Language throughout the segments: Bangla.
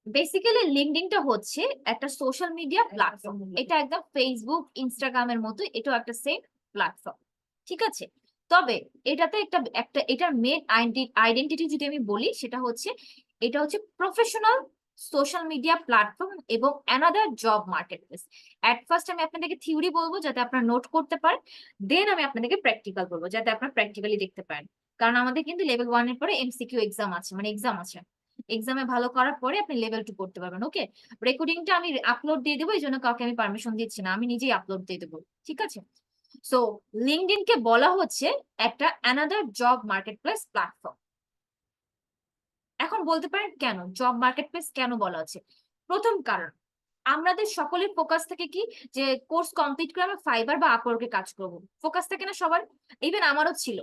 বেসিক্যালি লিঙ্কডইনটা হচ্ছে একটা সোশ্যাল মিডিয়া প্ল্যাটফর্ম। এটা একদম ফেসবুক ইনস্টাগ্রামের মতো, এটাও একটা সেম প্ল্যাটফর্ম, ঠিক আছে। তবে এটাতে একটা একটা এটার মেন আইডেন্টিটি যদি আমি বলি, সেটা হচ্ছে এটা হচ্ছে প্রফেশনাল সোশ্যাল মিডিয়া প্ল্যাটফর্ম এবং another job market place. At first আমি আপনাদেরকে থিওরি বলবো যাতে আপনারা নোট করতে পারেন, দেন আমি আপনাদেরকে প্র্যাকটিক্যাল বলবো যাতে আপনারা প্র্যাকটিক্যালি দেখতে পারেন। কারণ আমাদের কিন্তু লেভেল 1 এর পরে এমসিকিউ এক্সাম আছে, মানে এক্সাম আছে। এক্সামে ভালো করার পরে আপনি লেভেল 2 করতে পারবেন। ওকে, রেকর্ডিংটা আমি আপলোড দিয়ে দেবো, এই জন্য কাউকে আমি পারমিশন দিচ্ছি না, আমি নিজেই আপলোড দিয়ে দেবো, ঠিক আছে। সো লিঙ্কডইন কে বলা হচ্ছে একটা another job market place platform. এখন বলতে পারেন কেন জব মার্কেট প্লেস কেন বলা হচ্ছে। প্রথম কারণ, আমাদের সকলের ফোকাস থাকে কি, যে কোর্স কমপ্লিট করে আমরা ফাইবার বা আপওয়ার্কে কাজ করব, ফোকাস থাকে না সবার। ইভেন আমারও ছিল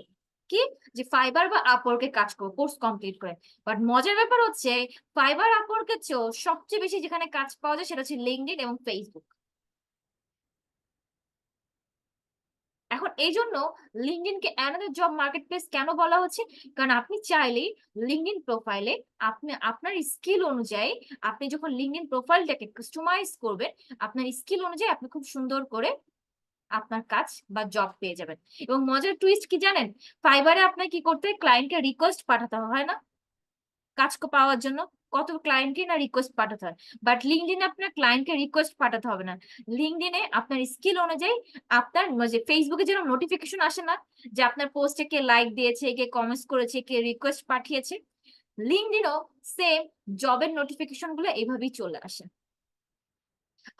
কি, যে ফাইবার বা আপওয়ার্কে কাজ করবো কোর্স কমপ্লিট করে। বাট মজার ব্যাপার হচ্ছে ফাইবার আপওয়ার্কের চেয়েও সবচেয়ে বেশি যেখানে কাজ পাওয়া যায় সেটা হচ্ছে লিঙ্কডইন এবং ফেসবুক। এখন এই জন্য লিঙ্কডইনকে অ্যানাদার জব মার্কেট প্লেস কেন বলা হচ্ছে, কারণ আপনি চাইলেই লিঙ্কডইন প্রোফাইলে আপনি আপনার স্কিল অনুযায়ী, আপনি যখন লিঙ্কডইন প্রোফাইলটাকে কাস্টমাইজ করবেন, আপনার স্কিল অনুযায়ী আপনি খুব সুন্দর করে আপনার কাজ বা জব পেয়ে যাবেন। এবং মজার টুইস্ট কি জানেন, ফাইবারে আপনার কি করতে হয়, ক্লায়েন্টকে রিকোয়েস্ট পাঠাতে হয় না কাজ পাওয়ার জন্য, কত ক্লায়েন্টকে না রিকোয়েস্ট পাঠাতে হয়। বাট লিঙ্কডইনে আপনার ক্লায়েন্টকে রিকোয়েস্ট পাঠাতে হবে না। লিঙ্কডইনে আপনার স্কিল অনুযায়ী আপনার যে ফেসবুকে যেরকম নোটিফিকেশন আসে না, যে আপনার পোস্টে কে লাইক দিয়েছে, কে কমেন্টস করেছে, কে রিকোয়েস্ট পাঠিয়েছে, লিঙ্কডইনও সেম জবের নোটিফিকেশন গুলো এইভাবেই চলে আসে।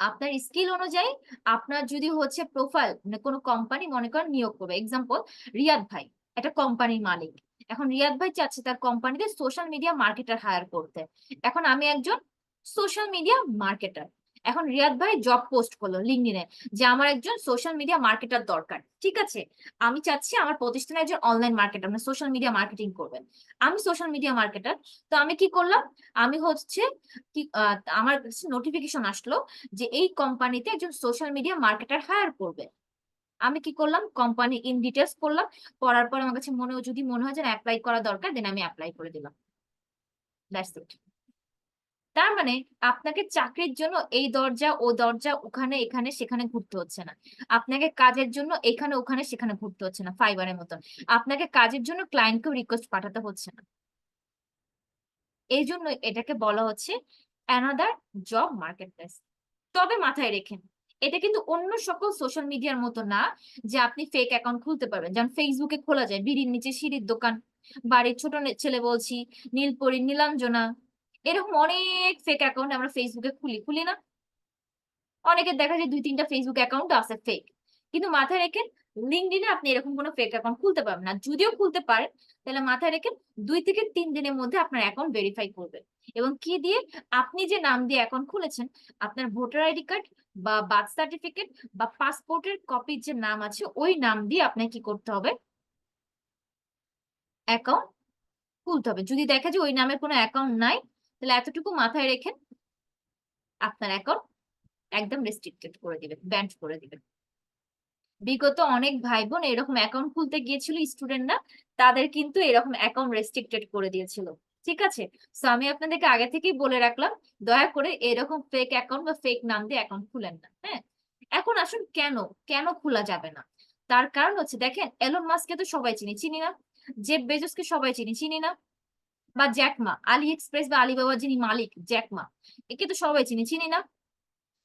আপনার স্কিল অনুযায়ী আপনার যদি হচ্ছে প্রোফাইল, মানে কোনো কোম্পানি মনে করেন নিয়োগ করবে, এক্সাম্পল রিয়াদ ভাই একটা কোম্পানির মালিক, এখন রিয়াদ ভাই চাচ্ছে তার কোম্পানিতে সোশ্যাল মিডিয়া মার্কেটার হায়ার করতে। এখন আমি একজন সোশ্যাল মিডিয়া মার্কেটার, এখন রিয়াদ ভাই জব পোস্ট করলো লিঙ্কডইনে যে আমার একজন সোশ্যাল মিডিয়া মার্কেটার দরকার, ঠিক আছে। আমি চাচ্ছি আমার প্রতিষ্ঠানে একজন অনলাইন মার্কেটার, মানে সোশ্যাল মিডিয়া মার্কেটিং করবেন। আমি সোশ্যাল মিডিয়া মার্কেটার, তো আমি কি করলাম, আমি হচ্ছে কি আমার নোটিফিকেশন আসলো যে এই কোম্পানিতে একজন সোশ্যাল মিডিয়া মার্কেটার হায়ার করবে। আমি কি করলাম, কোম্পানি ইন ডিটেলস করলাম, করার পর আমার কাছে যদি মনে হয় যে অ্যাপ্লাই করা দরকার, দেন আমি অ্যাপ্লাই করে দিলাম। That's it. তার মানে আপনাকে চাকরির জন্য এই দরজা ও দরজা, ওখানে এখানে সেখানে ঘুরতে হচ্ছে না। আপনাকে কাজের জন্য এখানে ওখানে সেখানে ঘুরতে হচ্ছে না ফাইবারের মতন। আপনাকে কাজের জন্য ক্লায়েন্টকেও রিকোয়েস্ট পাঠাতে হচ্ছে না। এই জন্য এটাকে বলা হচ্ছে অ্যানাদার জব মার্কেট প্লেস। তবে মাথায় রেখেন, এটা কিন্তু অন্য সকল সোশ্যাল মিডিয়ার মতো না যে আপনি ফেক অ্যাকাউন্ট খুলতে পারবেন। যেমন ফেসবুকে খোলা যায় বিড়ির নিচে সিঁড়ির দোকান, বাড়ির ছোট ছেলে বলছি, নীলপরি, নীলাঞ্জনা, এরকম অনেক ফেক অ্যাকাউন্ট আমরা ফেসবুকে খুলি খুলি না। অনেকের দেখা যায় 2-3টা ফেসবুক অ্যাকাউন্ট আছে ফেক। কিন্তু মাথায় রেখেন, লিঙ্কডইনে আপনি এরকম কোনো ফেক অ্যাকাউন্ট খুলতে পারবেন না। যদিও খুলতে পারেন, তাহলে মাথায় রেখেন 2 থেকে 3 দিনের মধ্যে আপনার অ্যাকাউন্ট ভেরিফাই করবে। এবং কি দিয়ে, আপনি যে নাম দিয়ে অ্যাকাউন্ট খুলেছেন, আপনার ভোটার আইডি কার্ড বা বার্থ সার্টিফিকেট বা পাসপোর্টের কপির যে নাম আছে ওই নাম দিয়ে আপনাকে কি করতে হবে, অ্যাকাউন্ট খুলতে হবে। যদি দেখা যায় ওই নামে কোনো অ্যাকাউন্ট নাই, তাহলে এতটুকু মাথায় রেখেন, আপনার অ্যাকাউন্ট একদম রেস্ট্রিক্টেড করে দিবে, ব্যান্ড করে দিবে। বিগত অনেক ভাই বোন এরকম অ্যাকাউন্ট খুলতে গিয়েছিল স্টুডেন্টরা, তাদের কিন্তু এরকম অ্যাকাউন্ট রেস্ট্রিক্টেড করে দিয়েছিল, ঠিক আছে। সো আমি আপনাদেরকে আগে থেকেই বলে রাখলাম, দয়া করে এরকম ফেক অ্যাকাউন্ট বা ফেক নাম দিয়ে অ্যাকাউন্ট খুলেন না, হ্যাঁ। এখন আসুন কেন কেন খোলা যাবে না। তার কারণ হচ্ছে, দেখেন এলন মাস্ককে তো সবাই চিনি, চিনি না? জেফ বেজোসকে সবাই চিনি, চিনি না? বা জ্যাকমা, আলি এক্সপ্রেস বা আলিবাবার যিনি মালিক জ্যাকমা, একে তো সবাই চিনি, চিনি না?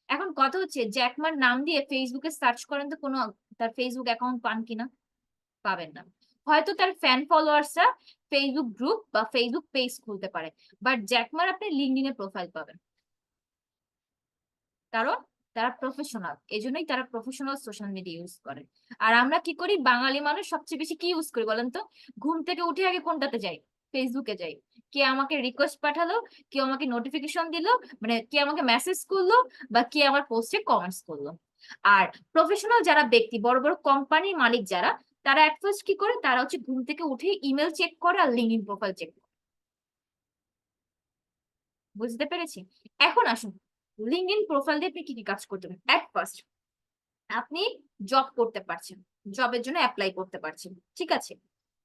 এখন কথা হচ্ছে জ্যাকমার নাম দিয়ে ফেসবুকে সার্চ করেন তো কোনো তার ফেসবুক অ্যাকাউন্ট পান কিনা, পাবেন না। হয়তো তার ফ্যান ফলোয়ার্সরা ফেসবুক গ্রুপ বা ফেসবুক পেজ খুলতে পারে, বাট জ্যাকমার আপনি লিঙ্কডইনে প্রোফাইল পাবেন। কারণ তারা প্রফেশনাল, এজন্যই তারা প্রফেশনাল সোশ্যাল মিডিয়া ইউজ করে। আর আমরা কি করি, বাঙালি মানুষ সবচেয়ে বেশি কি ইউজ করি বলেন তো? ঘুম থেকে উঠে আগে কোনটাতে যাই? ফেসবুকে যাই। কে আমাকে রিকোয়েস্ট পাঠালো, কেউ আমাকে নোটিফিকেশন দিল, মানে কে আমাকে মেসেজ করলো, বা কে আমার পোস্টে কমেন্টস করলো। আর প্রফেশনাল যারা ব্যক্তি, বড় বড় কোম্পানির মালিক যারা, তারা এট ফার্স্ট কি করে, তারা হচ্ছে ঘুম থেকে উঠে ইমেল চেক করে আর লিঙ্কডইন প্রোফাইল চেক করে। বুঝতে পেরেছি। এখন আসুন, লিঙ্কডইন প্রোফাইল দিয়ে আপনি কি কি কাজ করতে পারেন। এট ফার্স্ট, আপনি জব করতে পারছেন, জবের জন্য অ্যাপ্লাই করতে পারছেন, ঠিক আছে।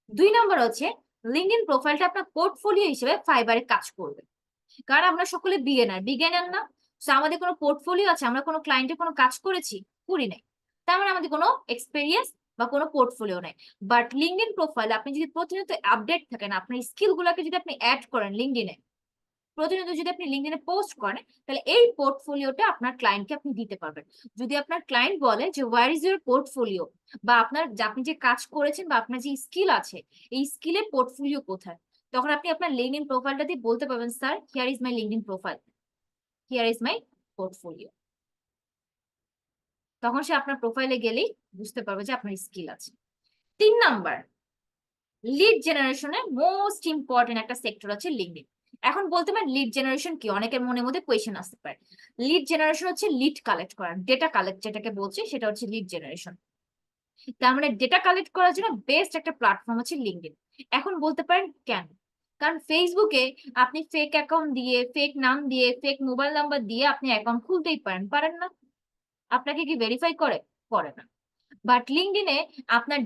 2 নম্বর হচ্ছে, লিঙ্কডইন প্রোফাইলটা আপনার পোর্টফোলিও হিসেবে ফাইবারে কাজ করবে। কারণ আমরা সকলে বিগিনার না। তো আমাদের কোনো পোর্টফোলিও আছে, আমরা কোনো ক্লায়েন্টের কোনো কাজ করি নাই, তার মানে আমাদের কোনো এক্সপেরিয়েন্স বা কোনো পোর্টফোলিও নাই। বাট লিঙ্কডইন প্রোফাইল আপনি যদি প্রতিনিয়ত আপডেট থাকেন, আপনার স্কিল গুলাকে যদি আপনি অ্যাড করেন লিঙ্কডইনে, প্রতিনিয়ত যদি আপনি লিঙ্কডইনে পোস্ট করেন, তাহলে এই পোর্টফোলিওটা আপনার ক্লায়েন্টকে আপনি দিতে পারবেন। যদি আপনার ক্লায়েন্ট বলে যে ওয়ার ইজ ইউর পোর্টফোলিও, বা আপনি যে কাজ করেছেন বা আপনার যে স্কিল আছে, এই স্কিলের পোর্টফোলিও কোথায়, তখন আপনি আপনার লিঙ্কডইন প্রোফাইলটা দিয়ে বলতে পারবেন, sir here is my LinkedIn profile, here is my portfolio. তখন সে আপনার প্রোফাইলে গেলেই বুঝতে পারবে যে আপনার স্কিল আছে। 3 নাম্বার, লিড জেনারেশনের মোস্ট ইম্পর্টেন্ট একটা সেক্টর আছে লিঙ্কডইন। এখন বলতে পারেন লিড জেনারেশন কি, অনেকের মনের মধ্যে কোয়েশ্চেন আসতে পারে। লিড জেনারেশন হচ্ছে লিড কালেক্ট করা, ডেটা কালেক্ট যেটাকে বলছে সেটা হচ্ছে লিড জেনারেশন। তার মানে ডেটা কালেক্ট করার জন্য বেস্ট একটা প্ল্যাটফর্ম হচ্ছে লিঙ্কডইন। এখন বলতে পারেন কেন, কারণ ফেসবুকে আপনি ফেক অ্যাকাউন্ট দিয়ে, ফেক নাম দিয়ে, ফেক মোবাইল নাম্বার দিয়ে আপনি অ্যাকাউন্ট খুলতেই পারেন না? আপনাকে কি ভেরিফাই করে না। বাট লিঙ্কডইনে আপনার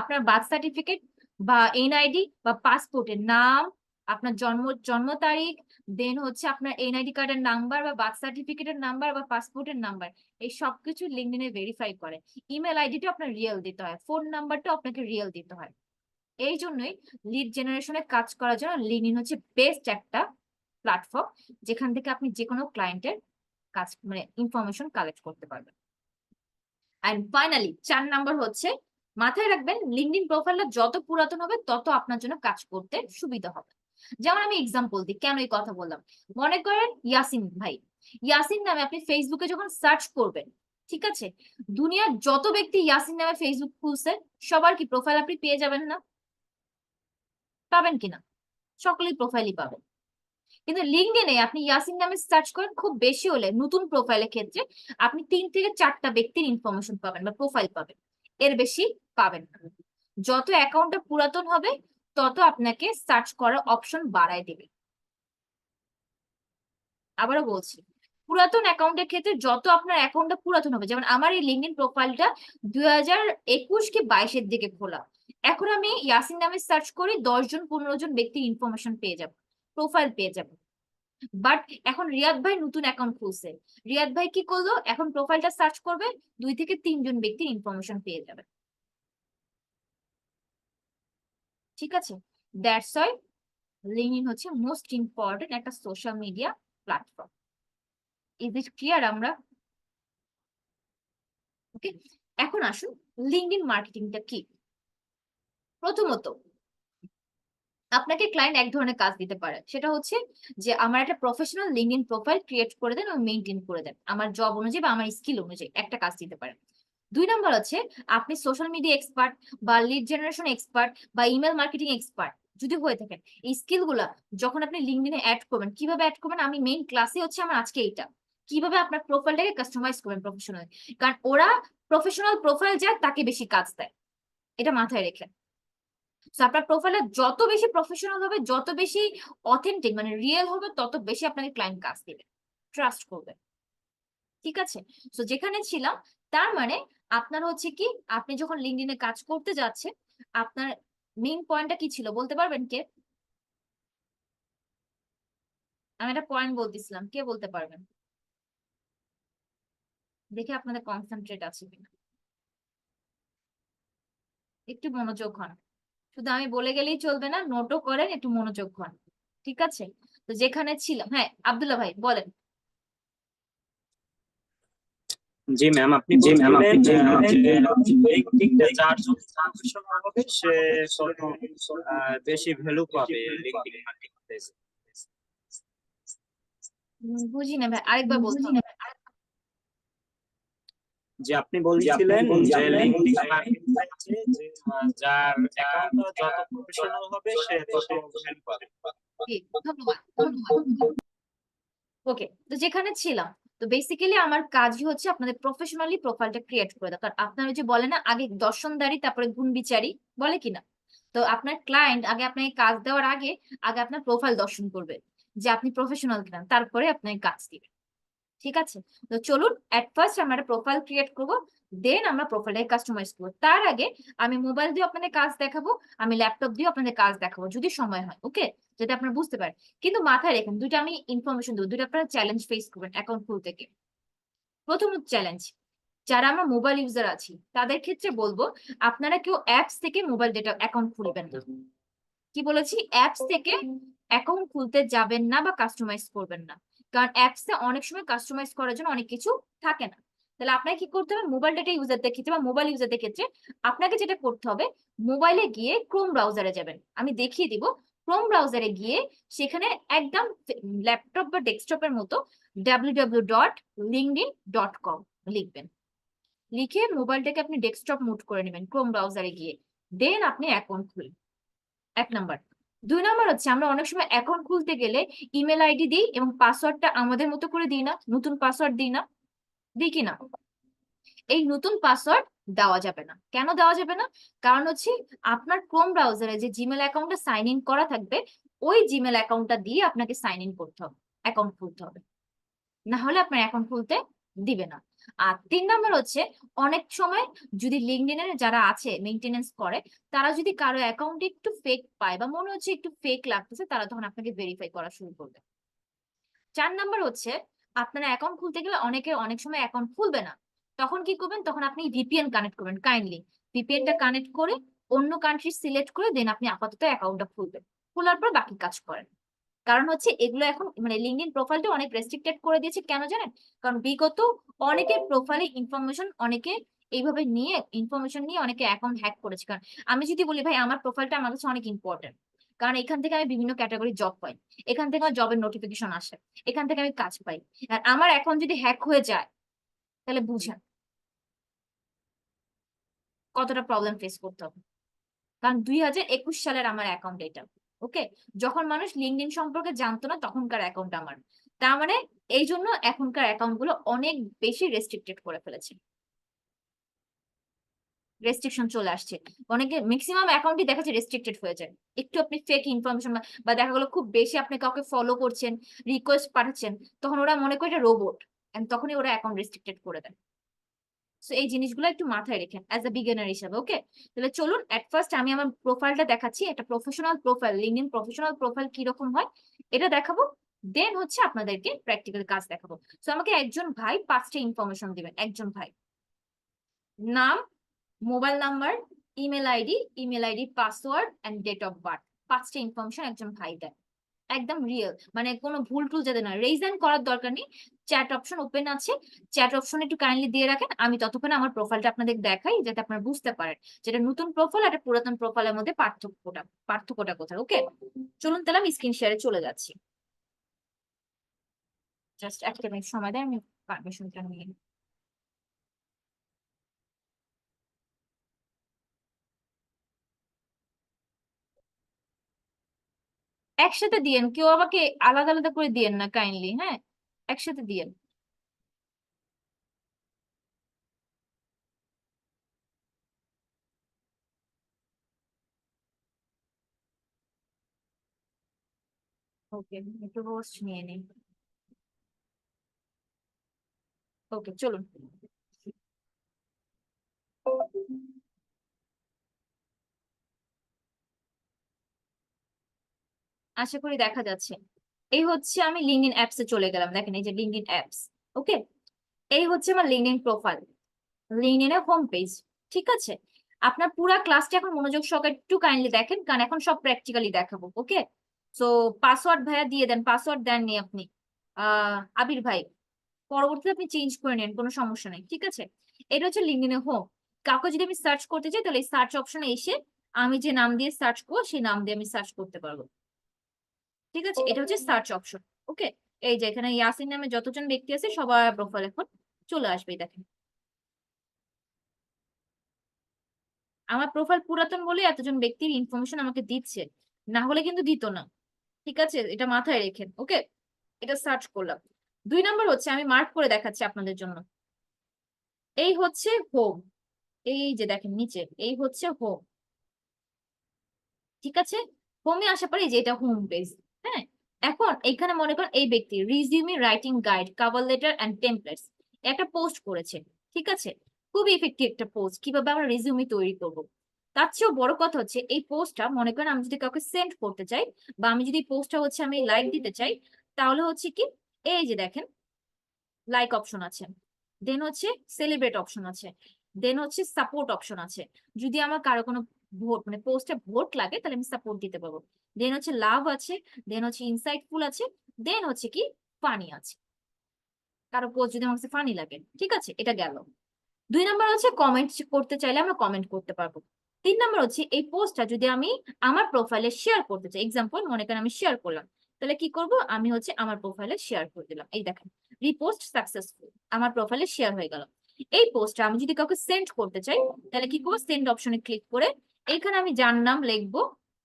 আপনার বার্থ সার্টিফিকেট বা এনআইডি বা পাসপোর্টের নাম, আপনার জন্ম তারিখ, দেন হচ্ছে আপনার এনআইডি কার্ডের নাম্বার বা বার্থ সার্টিফিকেটের নাম্বার বা পাসপোর্টের নাম্বার, এই সবকিছু লিঙ্কডইনে ভেরিফাই করে। ইমেল আইডিটা আপনার রিয়েল দিতে হয়, ফোন নাম্বারটা আপনাকে রিয়েল দিতে হয়। এই জন্যই লিড জেনারেশনে কাজ করার জন্য লিঙ্কডইন হচ্ছে বেস্ট একটা প্ল্যাটফর্ম, যেখান থেকে আপনি যে কোনো ক্লায়েন্টের কাজ মানে ইনফরমেশন কালেক্ট করতে পারবেন। এন্ড ফাইনালি 4 নাম্বার হচ্ছে, মাথায় রাখবেন লিঙ্কডইন প্রোফাইলটা যত পুরাতন হবে তত আপনার জন্য কাজ করতে সুবিধা হবে। যেমন আমি এক্সাম্পল দিই কেন এই কথা বললাম। মনে করেন ইয়াসিন ভাই, ইয়াসিন নামে আপনি ফেসবুকে যখন সার্চ করবেন, ঠিক আছে, দুনিয়ার যত ব্যক্তি ইয়াসিন নামে ফেসবুক খুলছে সবার কি প্রোফাইল আপনি পেয়ে যাবেন না? পাবেন কিনা? সকলেই প্রোফাইলই পাবেন। কিন্তু লিঙ্কডইনে আপনি ইয়াসিন নামে সার্চ করেন, খুব বেশি হলে নতুন প্রোফাইলের ক্ষেত্রে আপনি 3 থেকে 4টা ব্যক্তির ইনফরমেশন পাবেন বা প্রোফাইল পাবেন, এর বেশি পাবেন না। যত অ্যাকাউন্টটা পুরাতন হবে তত আপনাকে সার্চ করার অপশন বাড়ায় দেবে। আবারও বলছি, পুরাতন অ্যাকাউন্টের ক্ষেত্রে যত আপনার অ্যাকাউন্টটা পুরাতন হবে, যেমন আমার এই লিঙ্কডইন প্রোফাইলটা 2021 কি 22-এর দিকে খোলা, এখন আমি ইয়াসিন নামে সার্চ করি 10 জন 15 জন ব্যক্তির ইনফরমেশন পেয়ে যাব, প্রোফাইল পেয়ে যাব। বাট এখন রিয়াদ ভাই নতুন অ্যাকাউন্ট খুলছে, রিয়াদ ভাই কি করলো, এখন প্রোফাইলটা সার্চ করবে 2 থেকে 3 জন ব্যক্তির ইনফরমেশন পেয়ে যাবে। ঠিক আছে, দ্যাটস ওয়াই লিঙ্কডইন হচ্ছে মোস্ট ইম্পর্টেন্ট একটা social media platform. Is it clear? আমরা ওকে, এখন আসুন লিঙ্কডইন মার্কেটিংটা কি। প্রথমত আপনাকে ক্লায়েন্ট এক ধরনের কাজ দিতে পারে, সেটা হচ্ছে যে আমার একটা প্রফেশনাল লিঙ্কডইন প্রোফাইল ক্রিয়েট করে দেন এবং মেইনটেইন করে দেন, আমার জব অনুযায়ী বা আমার স্কিল অনুযায়ী একটা কাজ দিতে পারে। 2 নাম্বার হচ্ছে আপনি সোশ্যাল মিডিয়া এক্সপার্ট বা লিড জেনারেশন এক্সপার্ট বা ইমেল মার্কেটিং এক্সপার্ট যদি হয়ে থাকেন, এই স্কিল গুলা যখন আপনি লিঙ্কডইনে অ্যাড করবেন, কিভাবে অ্যাড করবেন আমি মেইন ক্লাসে হচ্ছে আমার আজকে এইটা, কিভাবে আপনার প্রোফাইলটাকে কাস্টমাইজ করবেন প্রফেশনাল, কারণ ওরা প্রফেশনাল প্রোফাইল যায় তাকে বেশি কাজ দেয়, এটা মাথায় রেখে। আপনার প্রোফাইলে যত বেশি প্রফেশনাল হবে, যত বেশি অথেন্টিক মানে রিয়েল হবে, তত বেশি আপনাকে ক্লায়েন্ট কাজ দিবে, ট্রাস্ট করবে। ঠিক আছে, তো যেখানে ছিলাম, তার মানে আপনার হচ্ছে কি, আপনি যখন লিঙ্কডইনে কাজ করতে যাচ্ছেন, আপনার মেইন পয়েন্টটা কি ছিল বলতে পারবেন কে? আমি একটা পয়েন্ট বলতেছিলাম, কে বলতে পারবেন? দেখে আপনাদের কনসেন্ট্রেট আছে কিনা, একটু মনোযোগ হন। শুধু আমি বলে গেলেই চলবে না, নোটও করেন, একটু মনোযোগ হন। ঠিক আছে, তো যেখানে ছিলাম, হ্যাঁ আব্দুল্লাহ ভাই বলেন। জি ম্যাম, আপনি বলছিলেন যে যার যত প্রফেশনাল হবে সে তত বেশি ভ্যালু পাবে লিঙ্কডইন মার্কেটপ্লেসে। বুঝি না ভাই, আরেকবার বলতে হবে। যে আপনি বলছিলেন যে লিঙ্কডইন মার্কেটপ্লেসে যার অ্যাকাউন্টটা যত প্রফেশনাল হবে সে তত ভ্যালু পাবে। ধন্যবাদ ধন্যবাদ। ওকে, তো যেখানে ছিলাম, তো বেসিক্যালি আমার কাজই হচ্ছে আপনাদের প্রফেশনালি প্রোফাইলটা ক্রিয়েট করে দেওয়া। কারণ আপনারা যে বলে না আগে দর্শনদারি তারপরে গুণ বিচারি, বলে কিনা, তো আপনার ক্লায়েন্ট আগে আপনাকে কাজ দেওয়ার আগে আগে আপনার প্রোফাইল দর্শন করবে যে আপনি প্রফেশনাল কিনা, তারপরে আপনাকে কাজ দিবে। ঠিক আছে, তো চলুন এট ফার্স্ট আমরা একটা প্রোফাইল ক্রিয়েট করব, দেন আমরা প্রোফাইলটাকে কাস্টমাইজ করবো। তার আগে আমি মোবাইল দিয়ে আপনাদের কাজ দেখাবো, আমি ল্যাপটপ দিয়ে আপনাদের কাজ দেখাবো যদি সময় হয়। ওকে, যাতে আপনারা বুঝতে পারেন। কিন্তু মাথায় রাখেন, দুইটা আমি ইনফরমেশন দেবো, দুইটা আপনারা চ্যালেঞ্জ ফেস করবেন অ্যাকাউন্ট খুলতে গিয়ে। প্রথম চ্যালেঞ্জ, যারা আমরা মোবাইল ইউজার আছি তাদের ক্ষেত্রে বলবো, আপনারা কেউ অ্যাপস থেকে মোবাইল ডেটা অ্যাকাউন্ট খুলবেন না। কি বলেছি? অ্যাপস থেকে অ্যাকাউন্ট খুলতে যাবেন না বা কাস্টমাইজ করবেন না, কারণ অ্যাপসে অনেক সময় কাস্টমাইজ করার জন্য অনেক কিছু থাকে না। তাহলে আপনাকে কি করতে হবে? মোবাইল ডেটা ইউজারদের ক্ষেত্রে বা মোবাইল ইউজারদের ক্ষেত্রে আপনাকে যেটা করতে হবে, মোবাইলে গিয়ে ক্রোম ব্রাউজারে যাবেন, আমি দেখিয়ে দিব। ক্রোম ব্রাউজারে গিয়ে সেখানে একদম ল্যাপটপ বা ডেস্কটপের মতো www.linkedin.com লিখবেন। লিখে মোবাইলটাকে আপনি ডেস্কটপ মুড করে নেবেন ক্রোম ব্রাউজারে গিয়ে, দেন আপনি অ্যাকাউন্ট খুলবেন। এক নাম্বার। দুই নাম্বার হচ্ছে, আমরা অনেক সময় অ্যাকাউন্ট খুলতে গেলে ইমেল আইডি দিই এবং পাসওয়ার্ডটা আমাদের মতো করে দিই না, নতুন পাসওয়ার্ড দিই না, দিই কি না? এই নতুন পাসওয়ার্ড দেওয়া যাবে না। কেন দেওয়া যাবে না? কারণ হচ্ছে আপনার ক্রোম ব্রাউজারে যে জিমেল অ্যাকাউন্টটা সাইন ইন করা থাকবে, ওই জিমেল অ্যাকাউন্টটা দিয়ে আপনাকে সাইন ইন করতে হবে, অ্যাকাউন্ট খুলতে হবে, না হলে আপনার অ্যাকাউন্ট খুলতে দিবে না। আর তিন নাম্বার হচ্ছে, অনেক সময় যদি লিঙ্কডইনের যারা আছে মেইনটেনেন্স করে, তারা যদি কারো অ্যাকাউন্ট একটু ফেক পায় বা মনে হচ্ছে একটু ফেক লাগতেছে, তারা তখন আপনাকে ভেরিফাই করা শুরু করবে। চার নাম্বার হচ্ছে, আপনারা অ্যাকাউন্ট খুলতে গেলে অনেকে অনেক সময় অ্যাকাউন্ট খুলবে না, তখন কি করবেন? তখন আপনি ভিপিএন কানেক্ট করবেন। কাইন্ডলি ভিপিএনটা কানেক্ট করে অন্য কান্ট্রি সিলেক্ট করে দেন আপনি আপাতত অ্যাকাউন্টটা খুলবেন, খোলার পর বাকি কাজ করেন। কারণ হচ্ছে এগুলো এখন মানে লিঙ্কডইন প্রোফাইলটা অনেক রেস্ট্রিক্টেড করে দিয়েছে, কেন জানেন? কারণ বিগত অনেকের প্রোফাইলে ইনফরমেশন অনেকে এইভাবে নিয়ে ইনফরমেশন নিয়ে অনেকে অ্যাকাউন্ট হ্যাক করেছে। কারণ আমি যদি বলি ভাই আমার প্রোফাইলটা আমার কাছে অনেক ইম্পর্টেন্ট, কারণ এখান থেকে আমি বিভিন্ন ক্যাটাগরি জব পাই, এখান থেকে আমার জবের নোটিফিকেশন আসে, এখান থেকে আমি কাজ পাই। আর আমার অ্যাকাউন্ট যদি হ্যাক হয়ে যায়, তাহলে বুঝেন কতটা প্রবলেম ফেস করতে হবে। কারণ 2021 সালের আমার অ্যাকাউন্ট এটা, ওকে? যখন মানুষ লিঙ্কডইন সম্পর্কে জানতো না তখনকার অ্যাকাউন্ট আমার। তার মানে এই জন্য এখনকার অ্যাকাউন্ট গুলো অনেক বেশি রেস্ট্রিক্টেড করে ফেলেছে, রেস্ট্রিকশন চলে আসছে। অনেকে ম্যাক্সিমাম অ্যাকাউন্টই দেখা যাচ্ছে রেস্ট্রিক্টেড হয়ে যায়। একটু আপনি ফেক ইনফরমেশন বা দেখা গেলো খুব বেশি আপনি কাউকে ফলো করছেন, রিকোয়েস্ট পাঠাচ্ছেন, তখন ওরা মনে করে এটা রোবট, এন্ড তখনই ওরা অ্যাকাউন্ট রেস্ট্রিক্টেড করে দেয়। সো এই জিনিসগুলো একটু মাথায় রেখেন অ্যাজ এ বিগিনার হিসাবে, ওকে? তাহলে চলুন এট ফার্স্ট আমি আমার প্রোফাইলটা দেখাচ্ছি, একটা professional profile, LinkedIn professional profile কিরকম হয় এটা দেখাবো। দেন হচ্ছে আপনাদেরকে প্র্যাকটিক্যাল কাজ দেখাবো। সো আমাকে একজন ভাই 5টা ইনফরমেশন দিবেন। একজন ভাই, নাম, mobile number, email ID password and date of birth. 5টা ইনফরমেশন একজন ভাই দেন, একদম রিয়েল, মানে কোনো ভুল টুল যাতে না। রেজ হ্যান্ড করার দরকার নেই, চ্যাট অপশন ওপেন আছে, চ্যাট অপশন একটু কাইন্ডলি দিয়ে রাখেন। আমি ততক্ষণে আমার প্রোফাইলটা আপনাদের দেখাই, যাতে আপনারা বুঝতে পারেন যেটা নতুন প্রোফাইল আর একটা পুরাতন প্রোফাইলের মধ্যে পার্থক্যটা কোথায়, ওকে? চলুন তাহলে আমি স্ক্রিন শেয়ারে চলে যাচ্ছি। জাস্ট একটা মিনিট সময় দেয়, আমি পারমিশনটা নিয়ে নিই। একসাথে দিয়েন, কেউ আমাকে আলাদা আলাদা করে দিয়েন না কাইন্ডলি, হ্যাঁ? একসাথে দিয়েন। ওকে, একটু হোস্ট নিয়ে নিন। ওকে, চলুন। আশা করি দেখা যাচ্ছে। এই হচ্ছে আমি লিঙ্কডইন অ্যাপস এ চলে গেলাম, দেখেন এই যে লিঙ্কডইন অ্যাপস, ওকে? এই হচ্ছে আমার লিঙ্কডইন প্রোফাইল, লিঙ্কডইনের হোম পেজ, ঠিক আছে? আপনার পুরা ক্লাসটা এখন মনোযোগ সহকারে একটু কাইন্ডলি দেখেন, কারণ এখন সব প্র্যাকটিক্যালি দেখাবো, ওকে? সো পাসওয়ার্ড ভাইয়া দিয়ে দেন, পাসওয়ার্ড দেননি আপনি, আবির ভাই। পরবর্তীতে আপনি চেঞ্জ করে নেন, কোনো সমস্যা নেই, ঠিক আছে? এটা হচ্ছে লিঙ্কডইনের হোম। কাউকে যদি আমি সার্চ করতে চাই, তাহলে এই সার্চ অপশনে এসে আমি যে নাম দিয়ে সার্চ করবো সেই নাম দিয়ে আমি সার্চ করতে পারবো, ঠিক আছে? এটা হচ্ছে সার্চ অপশন, ওকে? এই যে এখানে ইয়াসিন নামে যতজন ব্যক্তি আছে সবার প্রোফাইল এখন চলে আসবে, দেখেন। আমার প্রোফাইল পুরাতন বলে এতজন ব্যক্তির ইনফরমেশন আমাকে দিচ্ছে, না হলে কিন্তু দিত না, ঠিক আছে? এটা মাথায় রেখেন, ওকে? এটা সার্চ করলাম। দুই নাম্বার হচ্ছে, আমি মার্ক করে দেখাচ্ছি আপনাদের জন্য। এই হচ্ছে হোম, এই যে দেখেন নিচে, এই হচ্ছে হোম, ঠিক আছে? হোমে আসার পরে এই যে এটা হোম পেজ, হ্যাঁ? এখন এখানে মনে করেন এই ব্যক্তি resume writing guide, cover letter and templates একটা পোস্ট করেছে, ঠিক আছে? খুবই ইফেক্টিভ একটা পোস্ট, কিভাবে আমরা রিজিউমি তৈরি করব। তার চেয়েও বড় কথা হচ্ছে এই পোস্টটা মনে করেন আমি যদি কাউকে সেন্ড করতে চাই, বা আমি যদি পোস্টটা হচ্ছে আমি লাইক দিতে চাই, তাহলে হচ্ছে কি এই যে দেখেন লাইক অপশন আছে, দেন হচ্ছে সেলিব্রেট অপশন আছে, দেন হচ্ছে সাপোর্ট অপশন আছে। যদি আমার কারো কোনো ভোট মানে পোস্টে ভোট লাগে তাহলে আমি সাপোর্ট দিতে পারবো। দেন হচ্ছে লাভ আছে, দেন হচ্ছে ইনসাইটফুল আছে, দেন হচ্ছে কি ফানি আছে, কারো পোস্ট যদি আমার কাছে ফানি লাগে। ঠিক আছে, এটা গেল। 2 নাম্বার হচ্ছে কমেন্ট করতে চাইলে আমরা কমেন্ট করতে পারবো। 3 নাম্বার হচ্ছে এই পোস্টটা যদি আমি আমার প্রোফাইলে শেয়ার করতে চাই, এক্সাম্পল মনে করেন আমি শেয়ার করলাম, তাহলে কি করব, আমি হচ্ছে আমার প্রোফাইলে শেয়ার করে দিলাম, এই দেখেন রিপোস্ট সাকসেসফুল, আমার প্রোফাইলে শেয়ার হয়ে গেল। এই পোস্টটা আমি যদি কাউকে সেন্ড করতে চাই, তাহলে কি করবো, সেন্ড অপশনে ক্লিক করে এখানে আমি যার নাম লিখবো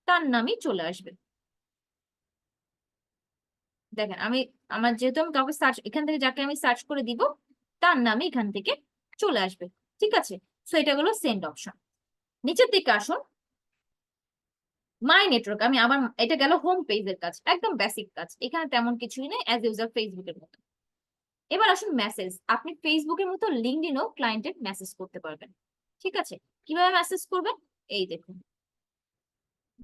তার নামই চলে আসবে। দেখেন আমি আমার যেহেতু আমি কাউকে সার্চ, এখান থেকে যাকে আমি সার্চ করে দিব তার নামই এখান থেকে চলে আসবে। ঠিক আছে, সো এটা হলো সেন্ড অপশন। নিচের দিকে আসুন, মাই নেটওয়ার্ক, আমি আবার এটা গেল হোম পেজের কাজ, একদম বেসিক কাজ, এখানে তেমন কিছুই নেই, অ্যাজ ইউজার ফেসবুকের মতো। এবার আসুন মেসেজ, আপনি ফেসবুকের মতো লিঙ্কডইনও ক্লায়েন্টের মেসেজ করতে পারবেন। ঠিক আছে, কিভাবে মেসেজ করবেন, এই দেখুন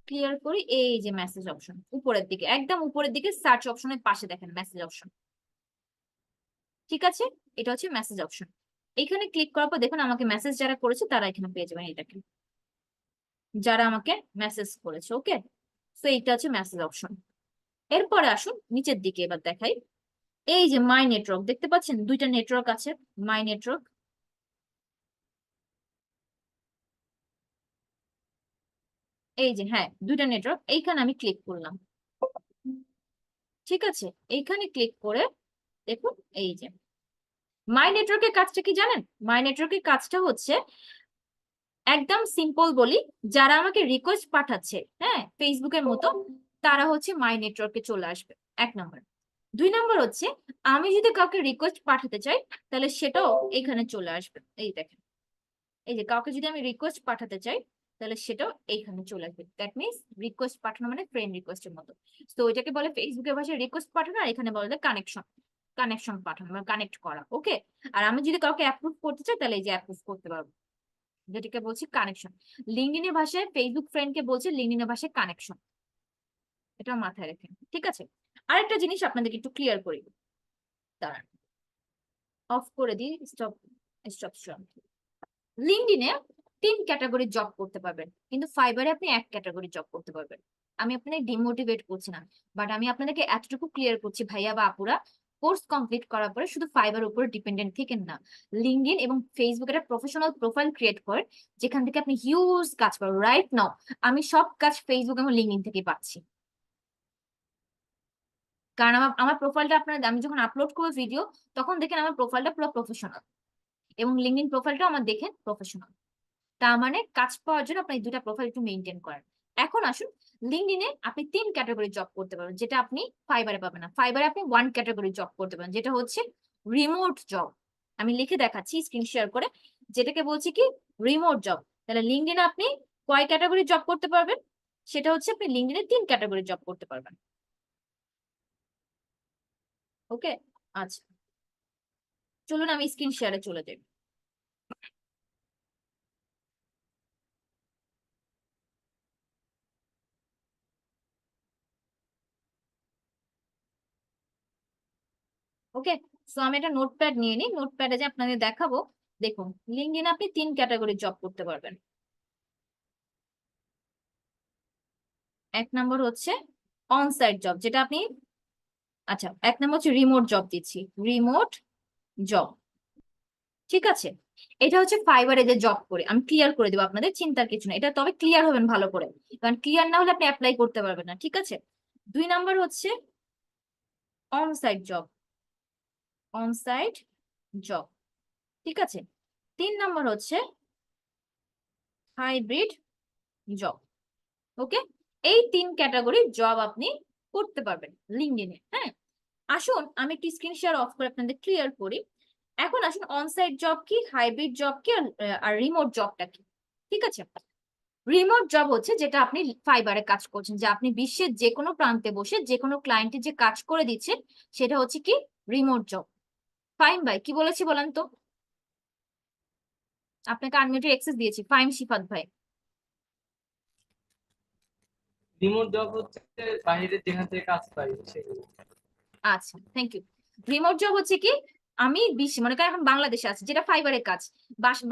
ক্লিয়ার করি, এই যে মেসেজ অপশন উপরের দিকে, একদম উপরের দিকে সার্চ অপশনের পাশে দেখেন মেসেজ অপশন। ঠিক আছে, এটা হচ্ছে মেসেজ অপশন। এখানে ক্লিক করার পর দেখুন আমাকে মেসেজ যারা করেছে তারা এখানে পেয়ে যাবেন, এটাকে যারা আমাকে মেসেজ করেছে। ওকে, তো এইটা হচ্ছে মেসেজ অপশন। এরপরে আসুন নিচের দিকে, এবার দেখাই এই যে মাই নেটওয়ার্ক, দেখতে পাচ্ছেন 2টা নেটওয়ার্ক আছে, মাই নেটওয়ার্ক, এই যে হ্যাঁ 2টা নেটওয়ার্ক, এইখানে আমি ক্লিক করলাম। ঠিক আছে, এইখানে ক্লিক করে দেখুন এই যে মাই নেটওয়ার্কের কাজটা কি জানেন, মাই নেটওয়ার্কের কাজটা হচ্ছে একদম সিম্পল বলি, যারা আমাকে রিকোয়েস্ট পাঠাচ্ছে হ্যাঁ ফেসবুকের মতো, তারা হচ্ছে মাই নেটওয়ার্কে চলে আসবে, 1 নাম্বার। 2 নাম্বার হচ্ছে আমি যদি কাউকে রিকোয়েস্ট পাঠাতে চাই, তাহলে সেটাও এখানে চলে আসবে, এই দেখেন এই যে কাউকে যদি আমি রিকোয়েস্ট পাঠাতে চাই, তাহলে সেটাও এইখানে চলে আসবে। দ্যাট মিনস রিকোয়েস্ট পাঠানো মানে ফ্রেন্ড রিকোয়েস্টের মতো। তো এটাকে বলে ফেসবুকের ভাষায় রিকোয়েস্ট পাঠানো, আর এখানে বলে কানেকশন, কানেকশন পাঠানো মানে কানেক্ট করা। ওকে, আর আমি যদি কাউকে অ্যাপ্রুভ করতে চাই, তাহলে এই যে অ্যাপ্রুভ করতে পারবো, যেটাকে বলছি কানেকশন। লিঙ্কডইনের ভাষায় ফেসবুক ফ্রেন্ডকে বলছে লিঙ্কডইনের ভাষায় কানেকশন, এটা মাথায় রাখেন। ঠিক আছে, আরেকটা জিনিস আপনাদেরকে একটু ক্লিয়ার করি, দাঁড়ান অফ করে দিই, স্টপ, স্টপ স্টপ। লিঙ্কডইনে 3 ক্যাটাগরির জব করতে পারবেন, কিন্তু ফাইবারে আপনি 1 ক্যাটাগরি জব করতে পারবেন। আমি আপনাদের ডিমোটিভেট করছি না, বাট আমি আপনাদেরকে এতটুকু ক্লিয়ার করছি ভাইয়া বা আপুরা, কোর্স কমপ্লিট করার পরে শুধু ফাইবার উপরে ডিপেন্ডেন্ট থেকেন না, লিঙ্কডইন এবং ফেসবুক একটা প্রফেশনাল প্রোফাইল ক্রিয়েট করেন, যেখান থেকে আপনি হিউজ কাজ পাবেন। রাইট নাও আমি সব কাজ ফেসবুক এবং লিঙ্কডইন থেকে পাচ্ছি, কারণ আমার আমার প্রোফাইলটা আপনার, আমি যখন আপলোড করবো ভিডিও, তখন দেখেন আমার প্রোফাইলটা পুরো প্রফেশনাল, এবং লিঙ্কডইন প্রোফাইলটাও আমার দেখেন প্রফেশনাল। তার মানে কাজ পাওয়ার জন্য আপনি 2টা প্রোফাইল একটু মেনটেন করেন। এখন আসুন, লিঙ্কডইনে আপনি 3 ক্যাটাগরি জব করতে পারবেন, যেটা আপনি ফাইবারে পাবেন না। ফাইবারে আপনি 1 ক্যাটাগরি জব করতে পারেন, যেটা হচ্ছে রিমোট জব। আমি লিখে দেখাচ্ছি স্ক্রিন শেয়ার করে, যেটাকে বলছি কি রিমোট জব। তাহলে লিঙ্কডইনে আপনি কয় ক্যাটাগরি জব করতে পারবেন, সেটা হচ্ছে আপনি লিঙ্কডইনে 3 ক্যাটাগরি জব করতে পারবেন। ওকে, আচ্ছা চলুন আমি স্ক্রিন শেয়ারে চলে যাই। ওকে, সো আমি একটা নোটপ্যাড নিয়ে নিই, নোটপ্যাডে যে আপনাদের দেখাবো। দেখুন লিঙ্কডইনে আপনি 3 ক্যাটাগরি জব করতে পারবেন। 1 নম্বর হচ্ছে অন সাইট জব, যেটা আপনি, আচ্ছা 1 নম্বর হচ্ছে রিমোট জব দিচ্ছি, রিমোট জব। ঠিক আছে, এটা হচ্ছে ফাইবারে যে জব করে, আমি ক্লিয়ার করে দেবো, আপনাদের চিন্তার কিছু না, এটা তবে ক্লিয়ার হবেন ভালো করে, কারণ ক্লিয়ার না হলে আপনি অ্যাপ্লাই করতে পারবেন না। ঠিক আছে, 2 নম্বর হচ্ছে on site job, on site job. ঠিক আছে, 3 নম্বর হচ্ছে হাইব্রিড জব। ওকে, এই 3 ক্যাটাগরি জব আপনি করতে পারবেন লিঙ্কডইনে। হ্যাঁ, আসুন আমি একটু স্ক্রিন শেয়ার অফ করে আপনাদের ক্লিয়ার করি। এখন আসুন অনসাইট জব কি, হাইব্রিড জব কি, আর রিমোট জবটা কি। ঠিক আছে, রিমোট জব হচ্ছে যেটা আপনি ফাইবারে কাজ করছেন, যে আপনি বিশ্বের যে কোনো প্রান্তে বসে যে কোনো ক্লায়েন্টের যে কাজ করে দিচ্ছেন, সেটা হচ্ছে কি রিমোট জব। ফাইম ভাই কি বলেছি বলেন তো, আপনাকে আনলিমিটেড অ্যাক্সেস দিয়েছি, ফাইম শিফাত ভাই। রিমোট জব হচ্ছে বাইরে যেখান থেকে কাজ পাই সেগুলো। আচ্ছা, থ্যাংক ইউ। রিমোট জব হচ্ছে কি, আমি মনে করেন এখন বাংলাদেশে আছি, যেটা ফাইবারের কাজ,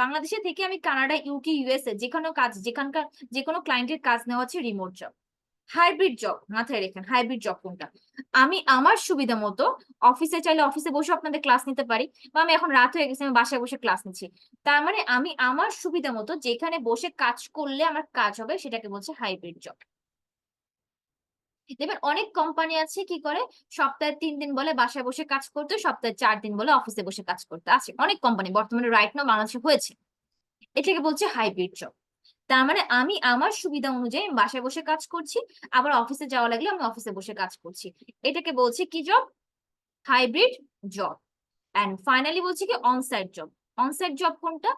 বাংলাদেশে থেকে আমি কানাডা, ইউকে, ইউএসএ যেখানে কাজ, যেখানকার যে কোনো ক্লায়েন্টের কাজ নেওয়া হচ্ছে রিমোট জব। হাইব্রিড জব মাথায় রেখেন, হাইব্রিড জব কোনটা, আমি আমার সুবিধা মতো অফিসে চাইলে অফিসে বসে আপনাদের ক্লাস নিতে পারি, বা আমি এখন রাত হয়ে গেছে আমি বাসায় বসে ক্লাস নিচ্ছি। তার মানে আমি আমার সুবিধা মতো যেখানে বসে কাজ করলে আমার কাজ হবে সেটাকে বলছে হাইব্রিড জব। দেখবেন অনেক কোম্পানি আছে কি করে, সপ্তাহে 3 দিন বলে বাসায় বসে কাজ করতে, সপ্তাহে 4 দিন বলে অফিসে বসে কাজ করতে। আছে অনেক কোম্পানি বর্তমানে রাইট নাও বাংলাদেশে হয়েছে, এটাকে বলছে হাইব্রিড জব। তার মানে আমি আমার সুবিধা অনুযায়ী বাসায় বসে কাজ করছি, আবার অফিসে যাওয়া লাগলে আমি অফিসে বসে কাজ করছি, এটাকে বলছি কি job, hybrid job. And finally বলছি কি অনসাইট জব। অনসাইট জব কোনটা,